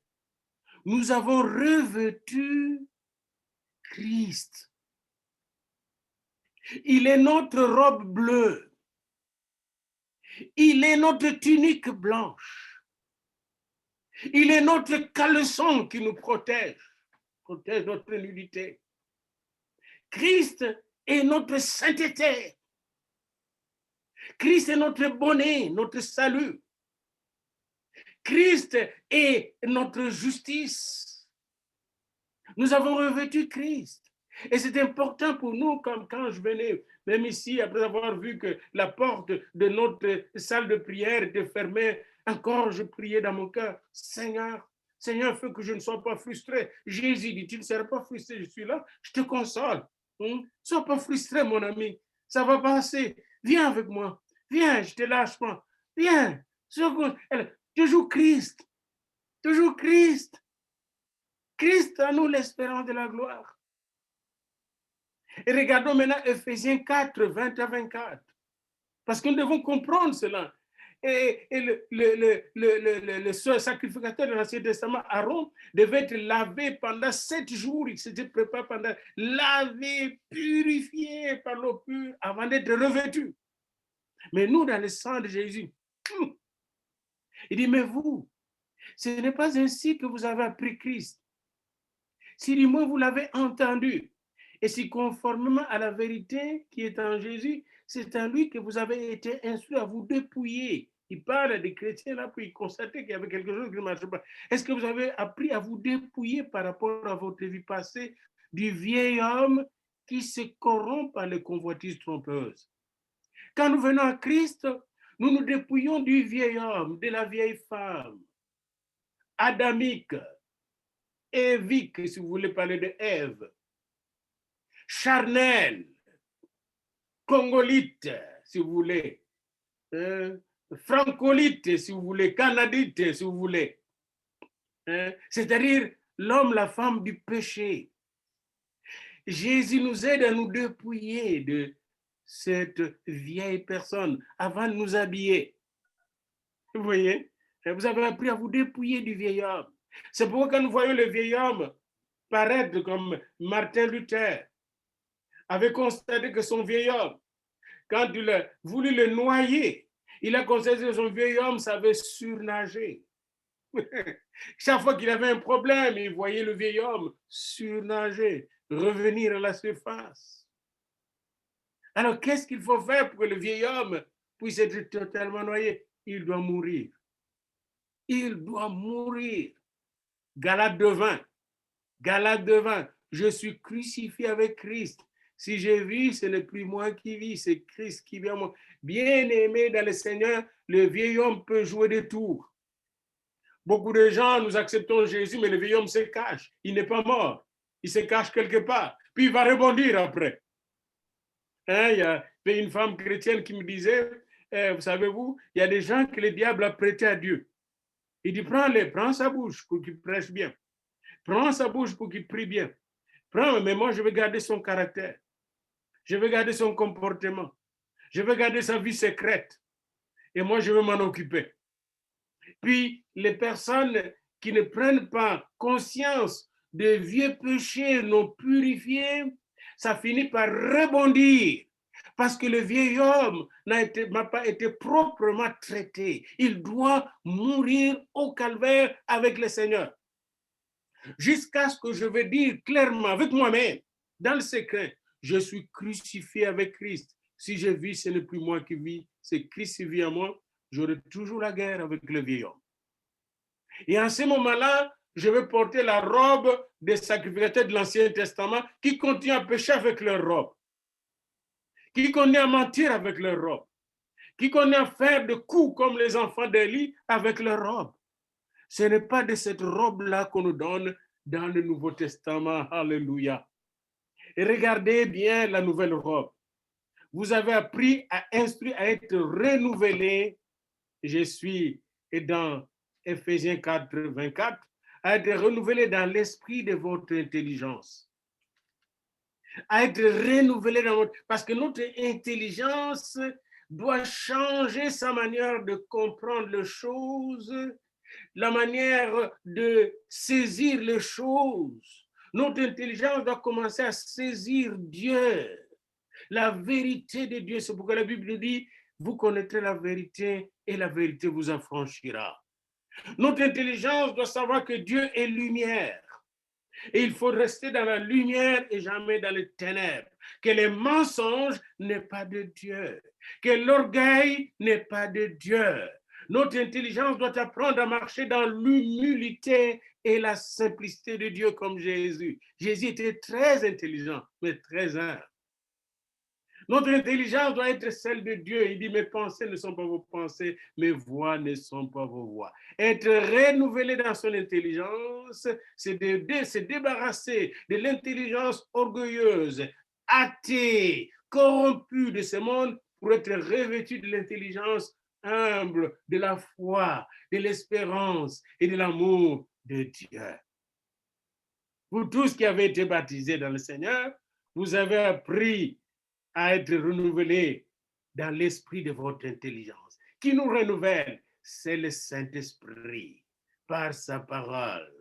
Speaker 2: nous avons revêtu Christ. Il est notre robe bleue. Il est notre tunique blanche. Il est notre caleçon qui nous protège notre nudité. Christ est notre sainteté. Christ est notre bonnet, notre salut. Christ est notre justice. Nous avons revêtu Christ. Et c'est important pour nous, comme quand je venais, même ici, après avoir vu que la porte de notre salle de prière était fermée, encore je priais dans mon cœur, Seigneur, fais que je ne sois pas frustré. Jésus dit, tu ne seras pas frustré, je suis là, je te console. Ne sois pas frustré, mon ami, ça va passer. Viens avec moi, viens, je te lâche pas. Viens, toujours Christ, toujours Christ. Christ en nous l'espérance de la gloire. Et regardons maintenant Ephésiens 4, 20 à 24. Parce que nous devons comprendre cela. Et le sacrificateur de l'Ancien Testament, Aaron, devait être lavé pendant 7 jours. Il s'était préparé pendant lavé, purifié par l'eau pure avant d'être revêtu. Mais nous, dans le sang de Jésus, il dit, mais vous, ce n'est pas ainsi que vous avez appris Christ. Si du moins vous l'avez entendu, et si conformément à la vérité qui est en Jésus, c'est en lui que vous avez été instruits à vous dépouiller. Il parle des chrétiens là, puis il constatait qu'il y avait quelque chose qui ne marchait pas. Est-ce que vous avez appris à vous dépouiller par rapport à votre vie passée du vieil homme qui se corrompt par les convoitises trompeuses? Quand nous venons à Christ, nous nous dépouillons du vieil homme, de la vieille femme, adamique, évique, si vous voulez parler de Ève, charnel, congolite, si vous voulez, francolite, si vous voulez, canadite, si vous voulez. C'est-à-dire l'homme, la femme du péché. Jésus nous aide à nous dépouiller de cette vieille personne avant de nous habiller. Vous voyez? Vous avez appris à vous dépouiller du vieil homme. C'est pourquoi quand nous voyons le vieil homme paraître comme Martin Luther, avait constaté que son vieil homme, quand il a voulu le noyer, il a constaté que son vieil homme savait surnager. Chaque fois qu'il avait un problème, il voyait le vieil homme surnager, revenir à la surface. Alors, qu'est-ce qu'il faut faire pour que le vieil homme puisse être totalement noyé? Il doit mourir. Il doit mourir. Galates 2:20. Galates 2:20. Je suis crucifié avec Christ. Si je vis, ce n'est plus moi qui vis, c'est Christ qui vit en moi. Bien-aimé dans le Seigneur, le vieil homme peut jouer des tours. Beaucoup de gens, nous acceptons Jésus, mais le vieil homme se cache. Il n'est pas mort. Il se cache quelque part. Puis il va rebondir après. Hein, il y avait une femme chrétienne qui me disait, vous savez-vous, il y a des gens que le diable a prêtés à Dieu. Il dit, prends sa bouche pour qu'il prêche bien. Prends sa bouche pour qu'il prie bien. Mais moi, je vais garder son caractère. Je vais garder son comportement. Je vais garder sa vie secrète. Et moi, je vais m'en occuper. Puis, les personnes qui ne prennent pas conscience des vieux péchés non purifiés, ça finit par rebondir. Parce que le vieil homme n'a pas été proprement traité. Il doit mourir au calvaire avec le Seigneur. Jusqu'à ce que je vais dire clairement avec moi-même, dans le secret, je suis crucifié avec Christ. Si je vis, ce n'est plus moi qui vis, c'est Christ qui vit en moi. J'aurai toujours la guerre avec le vieil homme. Et en ce moment-là, je vais porter la robe des sacrificateurs de l'Ancien Testament qui continuent à pécher avec leur robe, qui continuent à mentir avec leur robe, qui continuent à faire de coups comme les enfants d'Élie avec leur robe. Ce n'est pas de cette robe-là qu'on nous donne dans le Nouveau Testament. Alléluia. Et regardez bien la nouvelle robe. Vous avez appris à instruire, à être renouvelé. Je suis dans Éphésiens 4:24, à être renouvelé dans l'esprit de votre intelligence. À être renouvelé dans votre... Parce que notre intelligence doit changer sa manière de comprendre les choses, la manière de saisir les choses. Notre intelligence doit commencer à saisir Dieu, la vérité de Dieu. C'est pourquoi la Bible nous dit, vous connaîtrez la vérité et la vérité vous affranchira. Notre intelligence doit savoir que Dieu est lumière. Et il faut rester dans la lumière et jamais dans les ténèbres. Que les mensonges n'est pas de Dieu. Que l'orgueil n'est pas de Dieu. Notre intelligence doit apprendre à marcher dans l'humilité et la simplicité de Dieu comme Jésus. Jésus était très intelligent, mais très humble. Notre intelligence doit être celle de Dieu. Il dit, mes pensées ne sont pas vos pensées, mes voix ne sont pas vos voix. Être renouvelé dans son intelligence, c'est se débarrasser de l'intelligence orgueilleuse, athée, corrompue de ce monde pour être revêtu de l'intelligence humble, de la foi, de l'espérance et de l'amour de Dieu. Vous tous qui avez été baptisés dans le Seigneur, vous avez appris à être renouvelé dans l'esprit de votre intelligence. Qui nous renouvelle? C'est le Saint-Esprit. Par sa parole,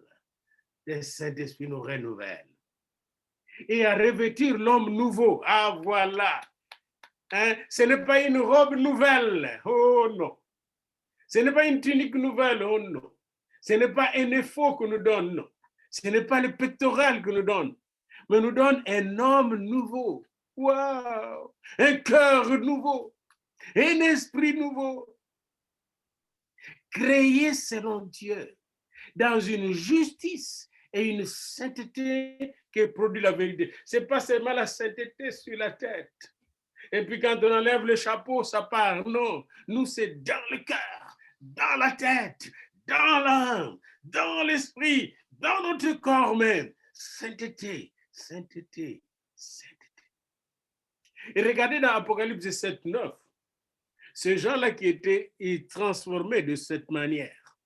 Speaker 2: le Saint-Esprit nous renouvelle. Et à revêtir l'homme nouveau. Ah, voilà. Hein? Ce n'est pas une robe nouvelle. Oh non. Ce n'est pas une tunique nouvelle. Oh non. Ce n'est pas un éphod que nous donne. Non. Ce n'est pas le pectoral que nous donne. Mais nous donne un homme nouveau. Wow! Un cœur nouveau, un esprit nouveau, créé selon Dieu, dans une justice et une sainteté qui produit la vérité. Ce n'est pas seulement la sainteté sur la tête. Et puis quand on enlève le chapeau, ça part. Non, nous c'est dans le cœur, dans la tête, dans l'âme, dans l'esprit, dans notre corps même. Sainteté, sainteté, sainteté. Et regardez dans Apocalypse 7:9, ces gens-là qui étaient transformés de cette manière.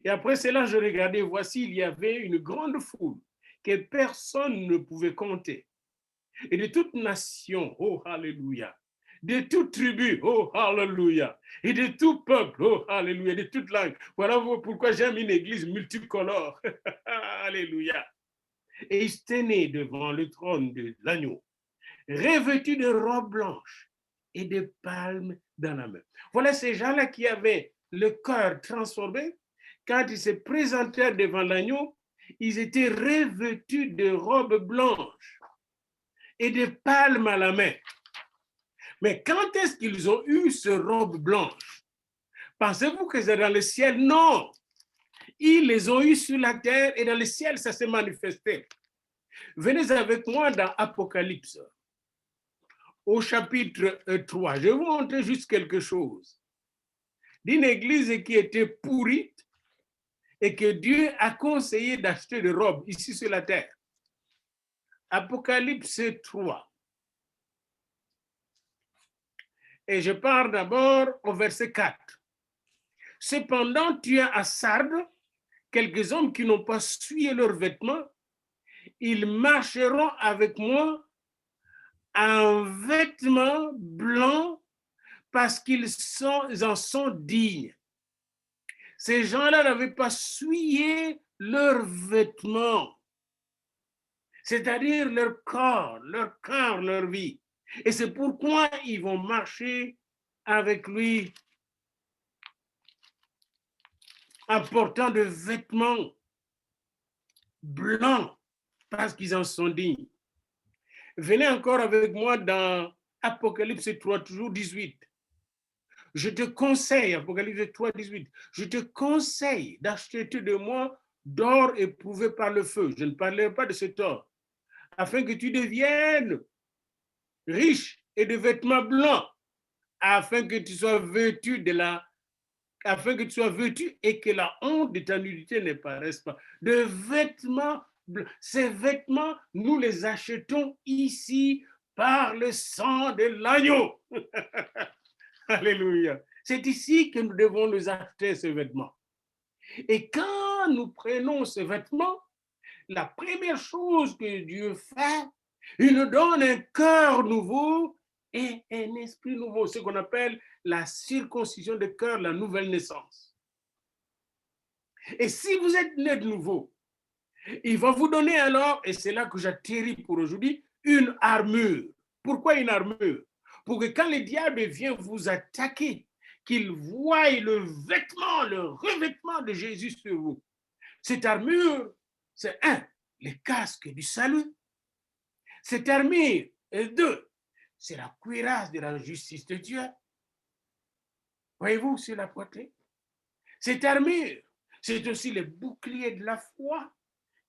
Speaker 2: Et après cela, je regardais, voici, il y avait une grande foule que personne ne pouvait compter. Et de toute nation, oh alléluia, de toute tribu, oh alléluia, et de tout peuple, oh alléluia, de toute langue. Voilà pourquoi j'aime une église multicolore. Alléluia. Et ils se tenaient devant le trône de l'agneau, revêtus de robes blanches et de palmes dans la main. Voilà ces gens-là qui avaient le cœur transformé. Quand ils se présentèrent devant l'agneau, ils étaient revêtus de robes blanches et de palmes à la main. Mais quand est-ce qu'ils ont eu ces robes blanches? Pensez-vous que c'est dans le ciel? Non. Ils les ont eus sur la terre et dans le ciel, ça s'est manifesté. Venez avec moi dans Apocalypse, au chapitre 3. Je vais vous montrer juste quelque chose d'une église qui était pourrie et que Dieu a conseillé d'acheter des robes ici sur la terre. Apocalypse 3. Et je pars d'abord au verset 4. Cependant, tu as à Sardes quelques hommes qui n'ont pas souillé leurs vêtements. Ils marcheront avec moi en vêtements blancs parce qu'ils en sont dignes. Ces gens-là n'avaient pas souillé leurs vêtements, c'est-à-dire leur corps, leur cœur, leur vie. Et c'est pourquoi ils vont marcher avec lui en portant des vêtements blancs parce qu'ils en sont dignes. Venez encore avec moi dans Apocalypse 3, toujours 18. Je te conseille, Apocalypse 3, 18, je te conseille d'acheter de moi d'or éprouvé par le feu. Je ne parlerai pas de cet or, afin que tu deviennes riche et de vêtements blancs, afin que tu sois vêtu et que la honte de ta nudité ne paraisse pas. De vêtements blancs. Ces vêtements, nous les achetons ici par le sang de l'agneau. Alléluia. C'est ici que nous devons nous acheter ces vêtements. Et quand nous prenons ces vêtements, la première chose que Dieu fait, il nous donne un cœur nouveau et un esprit nouveau, ce qu'on appelle la circoncision de cœur, la nouvelle naissance. Et si vous êtes né de nouveau, il va vous donner alors, et c'est là que j'atterris pour aujourd'hui, une armure. Pourquoi une armure? Pour que quand le diable vient vous attaquer, qu'il voie le vêtement, le revêtement de Jésus sur vous. Cette armure, c'est un, le casque du salut. Cette armure, et deux, c'est la cuirasse de la justice de Dieu. Voyez-vous sur la poitrine? Cette armure, c'est aussi le bouclier de la foi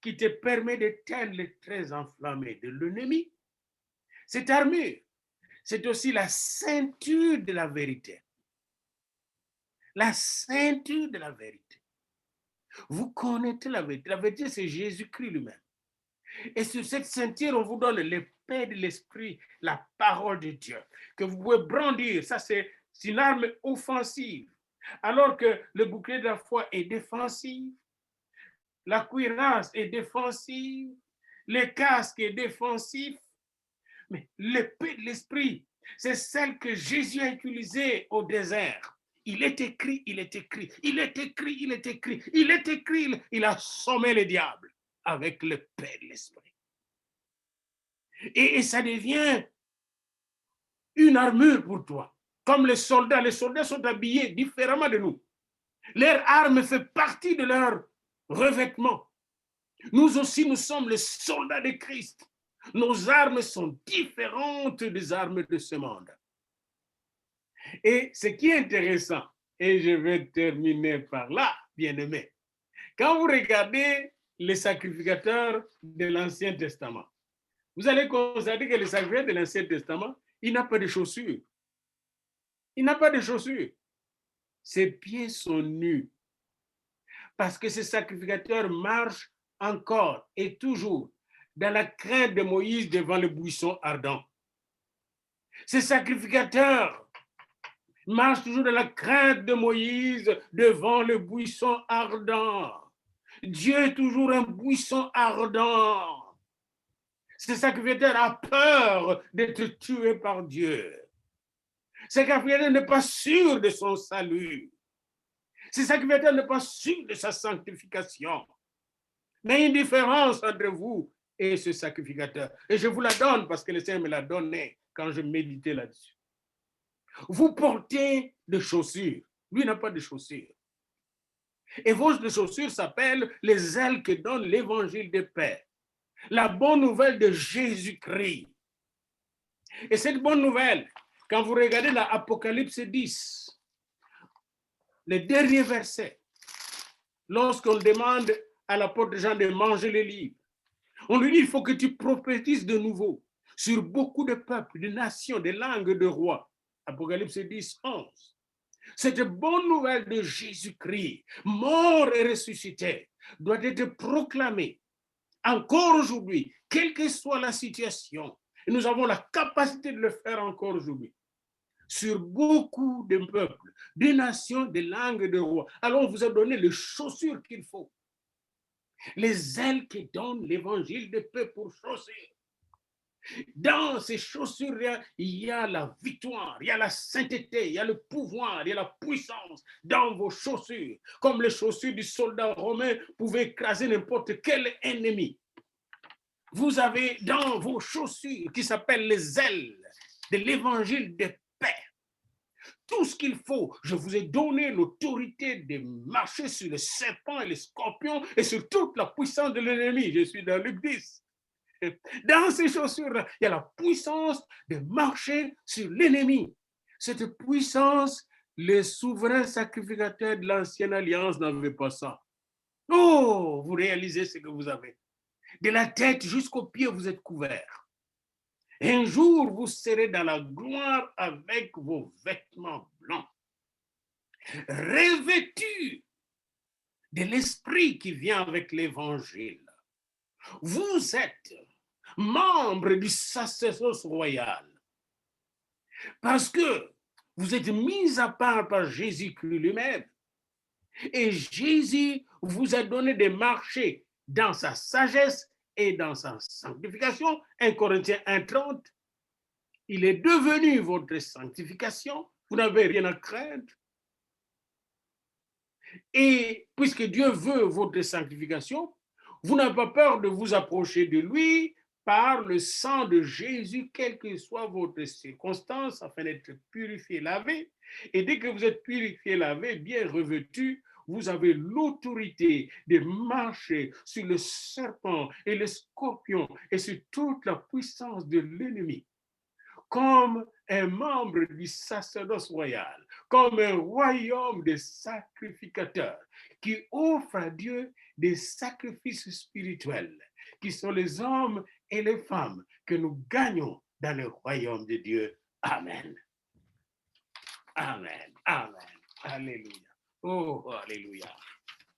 Speaker 2: qui te permet d'éteindre les traits enflammés de l'ennemi. Cette armure, c'est aussi la ceinture de la vérité. La ceinture de la vérité. Vous connaissez la vérité. La vérité, c'est Jésus-Christ lui-même. Et sur cette ceinture, on vous donne l'épée de l'esprit, la parole de Dieu, que vous pouvez brandir. Ça, c'est une arme offensive. Alors que le bouclier de la foi est défensif, la cuirasse est défensive, le casque est défensif, mais l'épée de l'esprit, c'est celle que Jésus a utilisée au désert. Il est écrit, il est écrit, il est écrit, il est écrit, il est écrit, il a sommé le diable avec l'épée de l'esprit. Et ça devient une armure pour toi. Comme les soldats sont habillés différemment de nous. Leur arme fait partie de leur revêtement. Nous aussi, nous sommes les soldats de Christ. Nos armes sont différentes des armes de ce monde. Et ce qui est intéressant, et je vais terminer par là, bien-aimés, quand vous regardez les sacrificateurs de l'Ancien Testament, vous allez constater que le sacrificateur de l'Ancien Testament, il n'a pas de chaussures. Il n'a pas de chaussures. Ses pieds sont nus. Parce que ce sacrificateur marche encore et toujours dans la crainte de Moïse devant le buisson ardent. Ce sacrificateur marche toujours dans la crainte de Moïse devant le buisson ardent. Dieu est toujours un buisson ardent. Ce sacrificateur a peur d'être tué par Dieu. Ce sacrificateur n'est pas sûr de son salut. Ce sacrificateur n'est pas sûr de sa sanctification. Mais il y a une différence entre vous et ce sacrificateur. Et je vous la donne parce que le Seigneur me l'a donnée quand je méditais là-dessus. Vous portez des chaussures. Lui n'a pas de chaussures. Et vos chaussures s'appellent les ailes que donne l'évangile de paix. La bonne nouvelle de Jésus-Christ. Et cette bonne nouvelle, quand vous regardez l'Apocalypse 10, les derniers versets, lorsqu'on demande à l'apôtre Jean de manger les livres, on lui dit, il faut que tu prophétises de nouveau sur beaucoup de peuples, de nations, de langues, de rois. Apocalypse 10, 11. Cette bonne nouvelle de Jésus-Christ, mort et ressuscité, doit être proclamée encore aujourd'hui, quelle que soit la situation. Et nous avons la capacité de le faire encore aujourd'hui. Sur beaucoup de peuples, de nations, de langues, de rois. Alors on vous a donné les chaussures qu'il faut. Les ailes qui donnent l'évangile de paix pour chausser. Dans ces chaussures, il y a la victoire, il y a la sainteté, il y a le pouvoir, il y a la puissance dans vos chaussures. Comme les chaussures du soldat romain pouvaient écraser n'importe quel ennemi. Vous avez dans vos chaussures, qui s'appellent les ailes de l'évangile de paix, tout ce qu'il faut. Je vous ai donné l'autorité de marcher sur les serpents et les scorpions et sur toute la puissance de l'ennemi. Je suis dans Luc 10. Dans ces chaussures-là, il y a la puissance de marcher sur l'ennemi. Cette puissance, les souverains sacrificateurs de l'ancienne alliance n'avaient pas ça. Oh, vous réalisez ce que vous avez. De la tête jusqu'aux pieds, vous êtes couverts. Un jour, vous serez dans la gloire avec vos vêtements blancs, revêtus de l'esprit qui vient avec l'évangile. Vous êtes membre du sacerdoce royal parce que vous êtes mis à part par Jésus-Christ lui-même. Et Jésus vous a donné de marcher dans sa sagesse et dans sa sanctification. 1 Corinthiens 1:30, il est devenu votre sanctification. Vous n'avez rien à craindre. Et puisque Dieu veut votre sanctification, vous n'avez pas peur de vous approcher de lui par le sang de Jésus, quelle que soit votre circonstance, afin d'être purifié, lavé. Et dès que vous êtes purifié, lavé, bien revêtu, vous avez l'autorité de marcher sur le serpent et le scorpion et sur toute la puissance de l'ennemi. Comme un membre du sacerdoce royal, comme un royaume de sacrificateurs qui offre à Dieu des sacrifices spirituels, qui sont les hommes et les femmes que nous gagnons dans le royaume de Dieu. Amen. Amen. Amen. Alléluia. Oh, alléluia.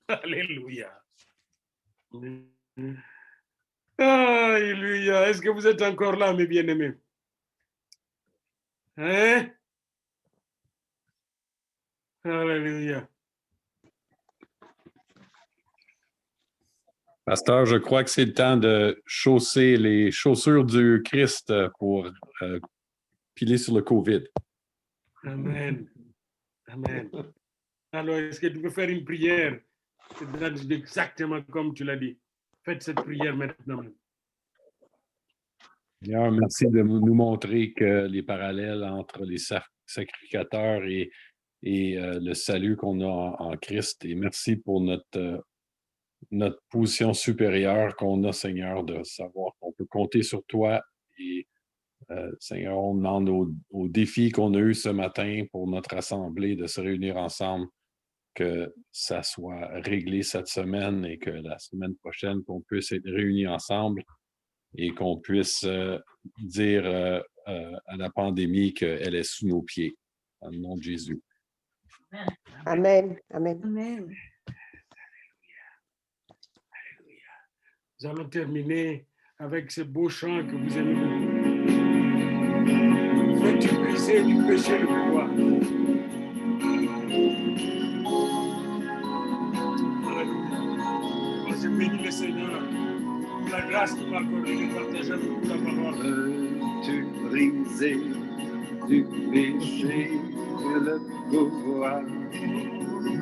Speaker 2: Alléluia. Alléluia. Est-ce que vous êtes encore là, mes bien-aimés? Hein? Alléluia.
Speaker 4: Pasteur, je crois que c'est le temps de chausser les chaussures du Christ pour piler sur le COVID.
Speaker 2: Amen. Amen. Alors, est-ce que tu peux faire une prière? C'est exactement comme tu l'as dit. Faites cette prière maintenant.
Speaker 4: Seigneur, merci de nous montrer que les parallèles entre les sacrificateurs et le salut qu'on a en Christ. Et merci pour notre position supérieure qu'on a, Seigneur, de savoir qu'on peut compter sur toi. Et Seigneur, on demande aux défis qu'on a eu ce matin pour notre assemblée de se réunir ensemble, que ça soit réglé cette semaine et que la semaine prochaine, qu'on puisse être réunis ensemble et qu'on puisse dire à la pandémie qu'elle est sous nos pieds. Dans le nom de Jésus.
Speaker 5: Amen. Amen.
Speaker 3: Amen.
Speaker 2: Alléluia. Nous allons terminer avec ce beau chant que vous aimez beaucoup. Fais-tu briser du péché le pouvoir. Alléluia. Je bénis le Seigneur pour la grâce qu'il m'a accordée de partager avec vous la parole.
Speaker 1: Veux-tu briser du péché le pouvoir,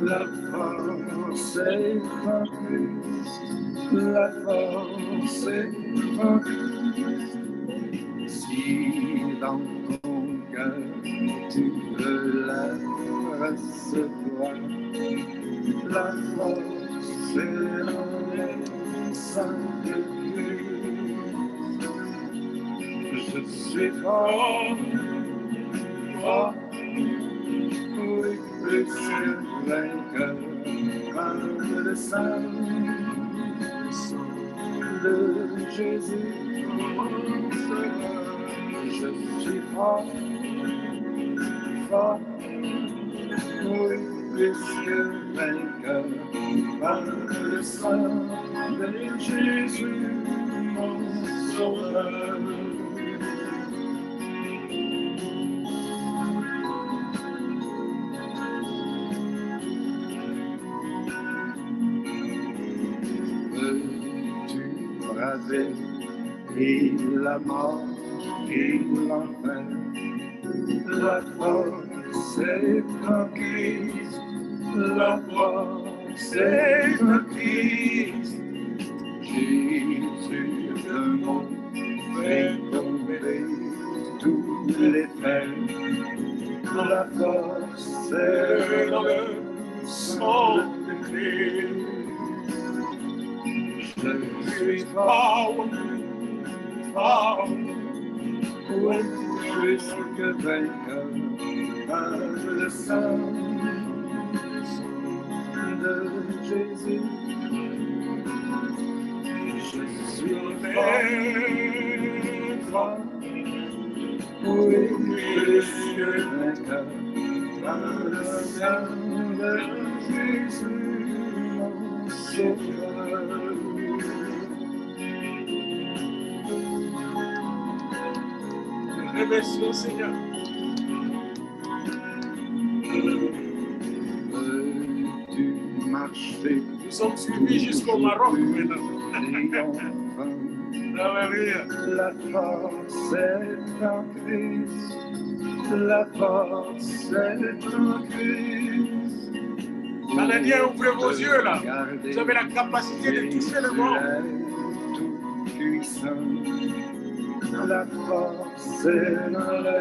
Speaker 1: la force est en Christ, la force est en Christ. Si dans ton cœur tu veux la recevoir, la force est dans le sang de Dieu. Je suis fort, fort, oui, plus que vainqueur par le sang de Jésus. Je suis fort, fort, oui, plus que vainqueur par le sang de Jésus, mon sauveur. Veux-tu braver et la mort et l'enfer? La force est en Christ, la force est en Christ. Jésus, le monde fait tomber tous les peines. La force est dans le sang de Christ. Je suis fort, fort, oui, plus que vainqueur par le sang de Jésus. Je suis fort, oui, plus que vainqueur par le sang de Jésus, mon sauveur.
Speaker 2: Remercions, Seigneur.
Speaker 1: Veux-tu marcher?
Speaker 2: Nous sommes suivis jusqu'au Maroc maintenant. Alléluia.
Speaker 1: La force est en Christ. La force est en Christ.
Speaker 2: Canadiens, ouvrez vos yeux là. Vous avez la capacité de toucher le monde.
Speaker 1: Tout-puissant. La force est dans le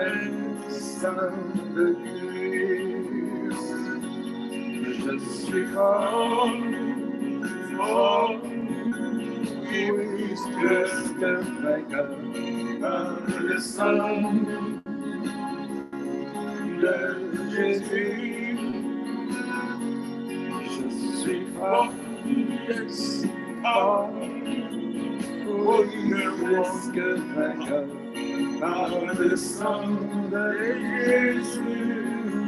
Speaker 1: sang de Christ. Je suis fort, fort, plus que vainqueur par le sang de Jésus. Je suis fort, fort, plus que vainqueur par le sang de Jésus,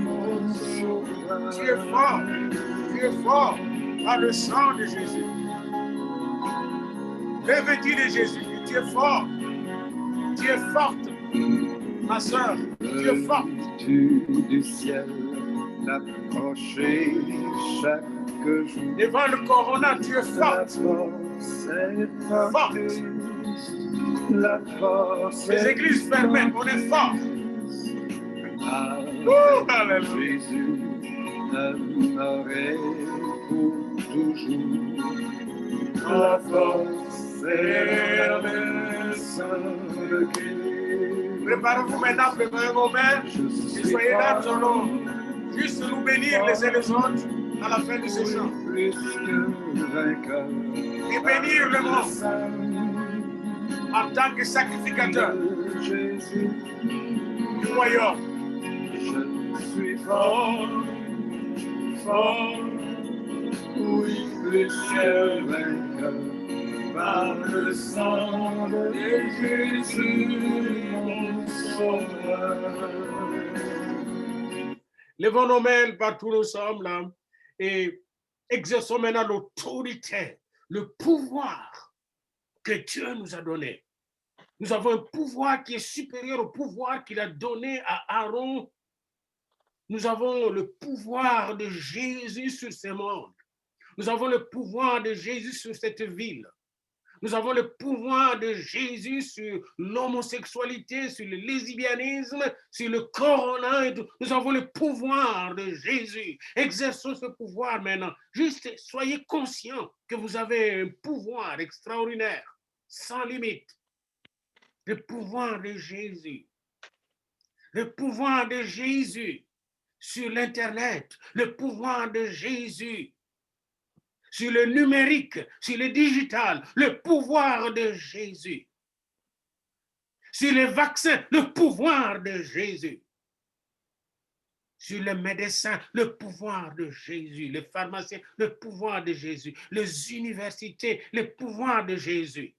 Speaker 1: mon sauveur.
Speaker 2: Tu es fort par le sang de Jésus. Revêtu de Jésus, tu es fort, tu es forte, ma soeur, tu es forte.
Speaker 1: Tu du ciel t'approcher chaque jour.
Speaker 2: Devant le corona, tu es forte.
Speaker 1: Forte. La force.
Speaker 2: Les églises fermées, on est fort.
Speaker 1: Oh, alléluia. Jésus demeurait pour toujours. La force est le sang de Christ.
Speaker 2: Préparez-vous maintenant, préparez vos mains. Et soyez là, nous allons juste nous bénir les uns les autres à la fin de ce chant.
Speaker 1: Plus que vainqueur.
Speaker 2: Et bénir le monde en tant que sacrificateur du royaume.
Speaker 1: Je suis fort, fort, oui, plus que vainqueur par le sang de Jésus, mon sauveur.
Speaker 2: Levons nos mains partout où nous sommes là et exerçons maintenant l'autorité, le pouvoir que Dieu nous a donné. Nous avons un pouvoir qui est supérieur au pouvoir qu'il a donné à Aaron. Nous avons le pouvoir de Jésus sur ce monde. Nous avons le pouvoir de Jésus sur cette ville. Nous avons le pouvoir de Jésus sur l'homosexualité, sur le lesbianisme, sur le corona et tout. Nous avons le pouvoir de Jésus. Exerçons ce pouvoir maintenant. Juste soyez conscients que vous avez un pouvoir extraordinaire, sans limite. Le pouvoir de Jésus. Le pouvoir de Jésus sur l'Internet. Le pouvoir de Jésus sur le numérique, sur le digital, le pouvoir de Jésus. Sur les vaccins, le pouvoir de Jésus. sur les médecins, le pouvoir de Jésus, les pharmaciens, le pouvoir de Jésus, les universités, le pouvoir de Jésus.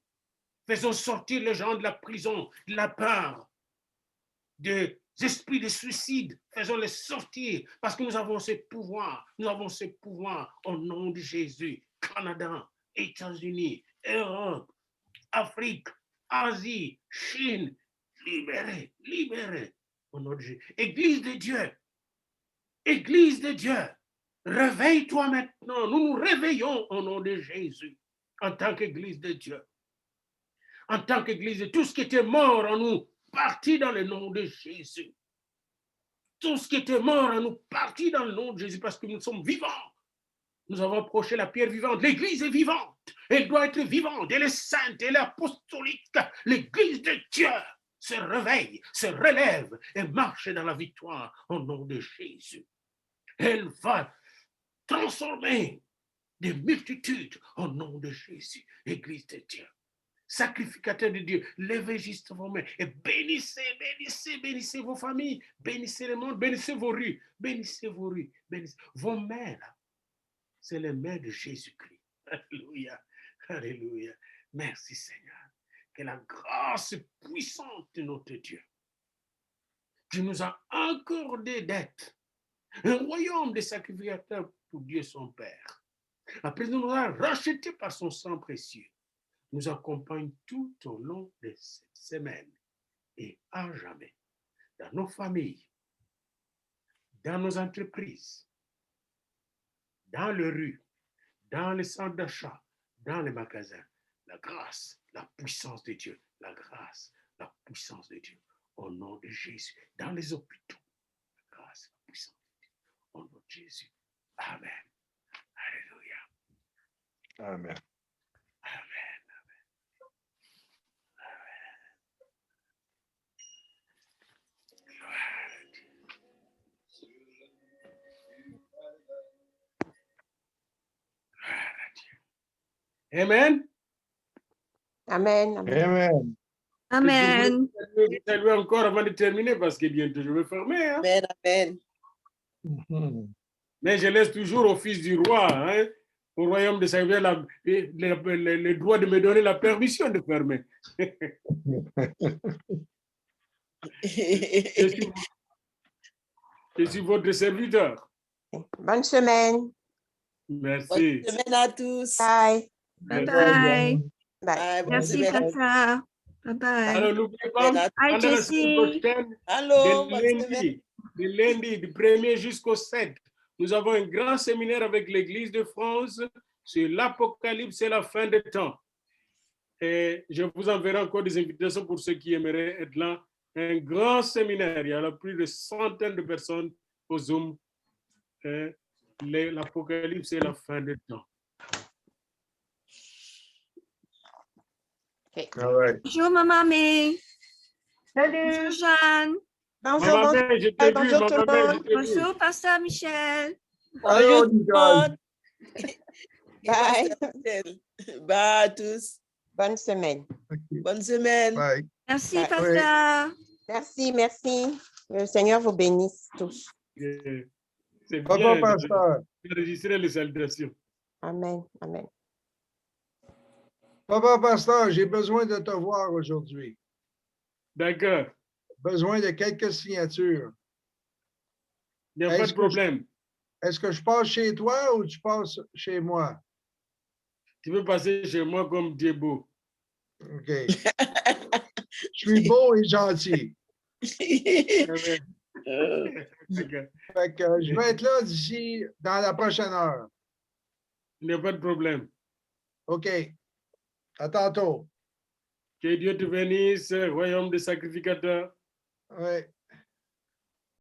Speaker 2: Faisons sortir les gens de la prison, de la peur, des esprits de suicide. Faisons-les sortir parce que nous avons ce pouvoir. Nous avons ce pouvoir au nom de Jésus. Canada, États-Unis, Europe, Afrique, Asie, Chine, libérez, libérez au nom de Jésus. Église de Dieu, Église de Dieu, réveille-toi maintenant. Nous nous réveillons au nom de Jésus en tant qu'Église de Dieu. En tant qu'Église de tout ce qui était mort en nous, parti dans le nom de Jésus. Tout ce qui était mort en nous, parti dans le nom de Jésus parce que nous sommes vivants. Nous avons approché la pierre vivante. L'Église est vivante. Elle doit être vivante. Elle est sainte. Elle est apostolique. L'Église de Dieu se réveille, se relève et marche dans la victoire au nom de Jésus. Elle va transformer des multitudes au nom de Jésus. Église de Dieu. Sacrificateur de Dieu, levez juste vos mains et bénissez, bénissez, bénissez vos familles, bénissez le monde, bénissez vos rues, bénissez vos rues, bénissez vos mains. C'est les mains de Jésus-Christ. Alléluia, alléluia. Merci Seigneur. Que la grâce puissante de notre Dieu, qui nous a accordé d'être un royaume de sacrificateurs pour Dieu son Père, après nous a rachetés par son sang précieux, nous accompagne tout au long de cette semaine et à jamais dans nos familles, dans nos entreprises, dans les rues, dans les centres d'achat, dans les magasins. La grâce, la puissance de Dieu, la grâce, la puissance de Dieu, au nom de Jésus, dans les hôpitaux, la grâce, la puissance de Dieu, au nom de Jésus. Amen. Alléluia.
Speaker 1: Amen.
Speaker 2: Amen.
Speaker 5: Amen. Amen.
Speaker 1: Amen.
Speaker 3: Amen.
Speaker 2: Je salue encore avant de terminer parce que bientôt je vais fermer. Hein?
Speaker 6: Amen, amen.
Speaker 1: Mhm.
Speaker 2: Mais je laisse toujours au fils du roi, hein, au royaume de Saint-Pierre, le droit de me donner la permission de fermer. Je suis votre serviteur.
Speaker 5: Bonne semaine.
Speaker 2: Merci.
Speaker 6: Bonne semaine à tous.
Speaker 5: Bye.
Speaker 3: Bye bye.
Speaker 5: Bye.
Speaker 6: Bye, bonne
Speaker 3: Merci,
Speaker 6: semaine.
Speaker 3: Tata. Bye bye.
Speaker 2: Alors, n'oubliez pas,
Speaker 6: Bye,
Speaker 3: Bye,
Speaker 2: pendant la semaine
Speaker 3: Jessie.
Speaker 2: prochaine,
Speaker 6: Allô, bonne semaine.
Speaker 2: du lundi, du 1er jusqu'au 7, nous avons un grand séminaire avec l'Église de France sur l'Apocalypse et la fin des temps. Et je vous enverrai encore des invitations pour ceux qui aimeraient être là. Un grand séminaire, il y a plus de centaines de personnes au Zoom. L'Apocalypse et la fin des temps.
Speaker 1: All right.
Speaker 3: Bonjour, Maman May.
Speaker 5: Salut.
Speaker 3: Bonjour, Jeanne.
Speaker 5: Bonjour,
Speaker 2: Maman,
Speaker 5: bonjour.
Speaker 2: je t'ai vu,
Speaker 5: Bonjour tout le
Speaker 2: maman,
Speaker 5: monde.
Speaker 2: je t'ai vu.
Speaker 3: Bonjour, Pasteur Michel.
Speaker 1: Allô,
Speaker 6: Bonjour tout le
Speaker 1: Nicole.
Speaker 6: monde.
Speaker 5: Bye.
Speaker 6: Bye à tous.
Speaker 5: Bonne semaine.
Speaker 6: Bonne semaine.
Speaker 1: Bye.
Speaker 3: Merci,
Speaker 5: Bye.
Speaker 3: Pasteur.
Speaker 5: Merci, merci. Le Seigneur vous bénisse tous.
Speaker 2: C'est
Speaker 1: Papa
Speaker 2: bien
Speaker 1: pasteur.
Speaker 2: d'enregistrer les salutations.
Speaker 5: Amen. Amen.
Speaker 1: Papa pasteur, j'ai besoin de te voir aujourd'hui.
Speaker 2: D'accord,
Speaker 1: Besoin de quelques signatures.
Speaker 2: il n'y a pas de problème.
Speaker 1: Est-ce que je passe chez toi ou tu passes chez moi?
Speaker 2: Tu peux passer chez moi comme Dieu est beau.
Speaker 1: OK. Je suis beau et gentil.
Speaker 2: Amen. D'accord.
Speaker 1: Fait que je vais être là d'ici dans la prochaine heure.
Speaker 2: Il n'y a pas de problème.
Speaker 1: OK. À tantôt.
Speaker 2: Que Dieu te bénisse, royaume des sacrificateurs.
Speaker 1: Ouais.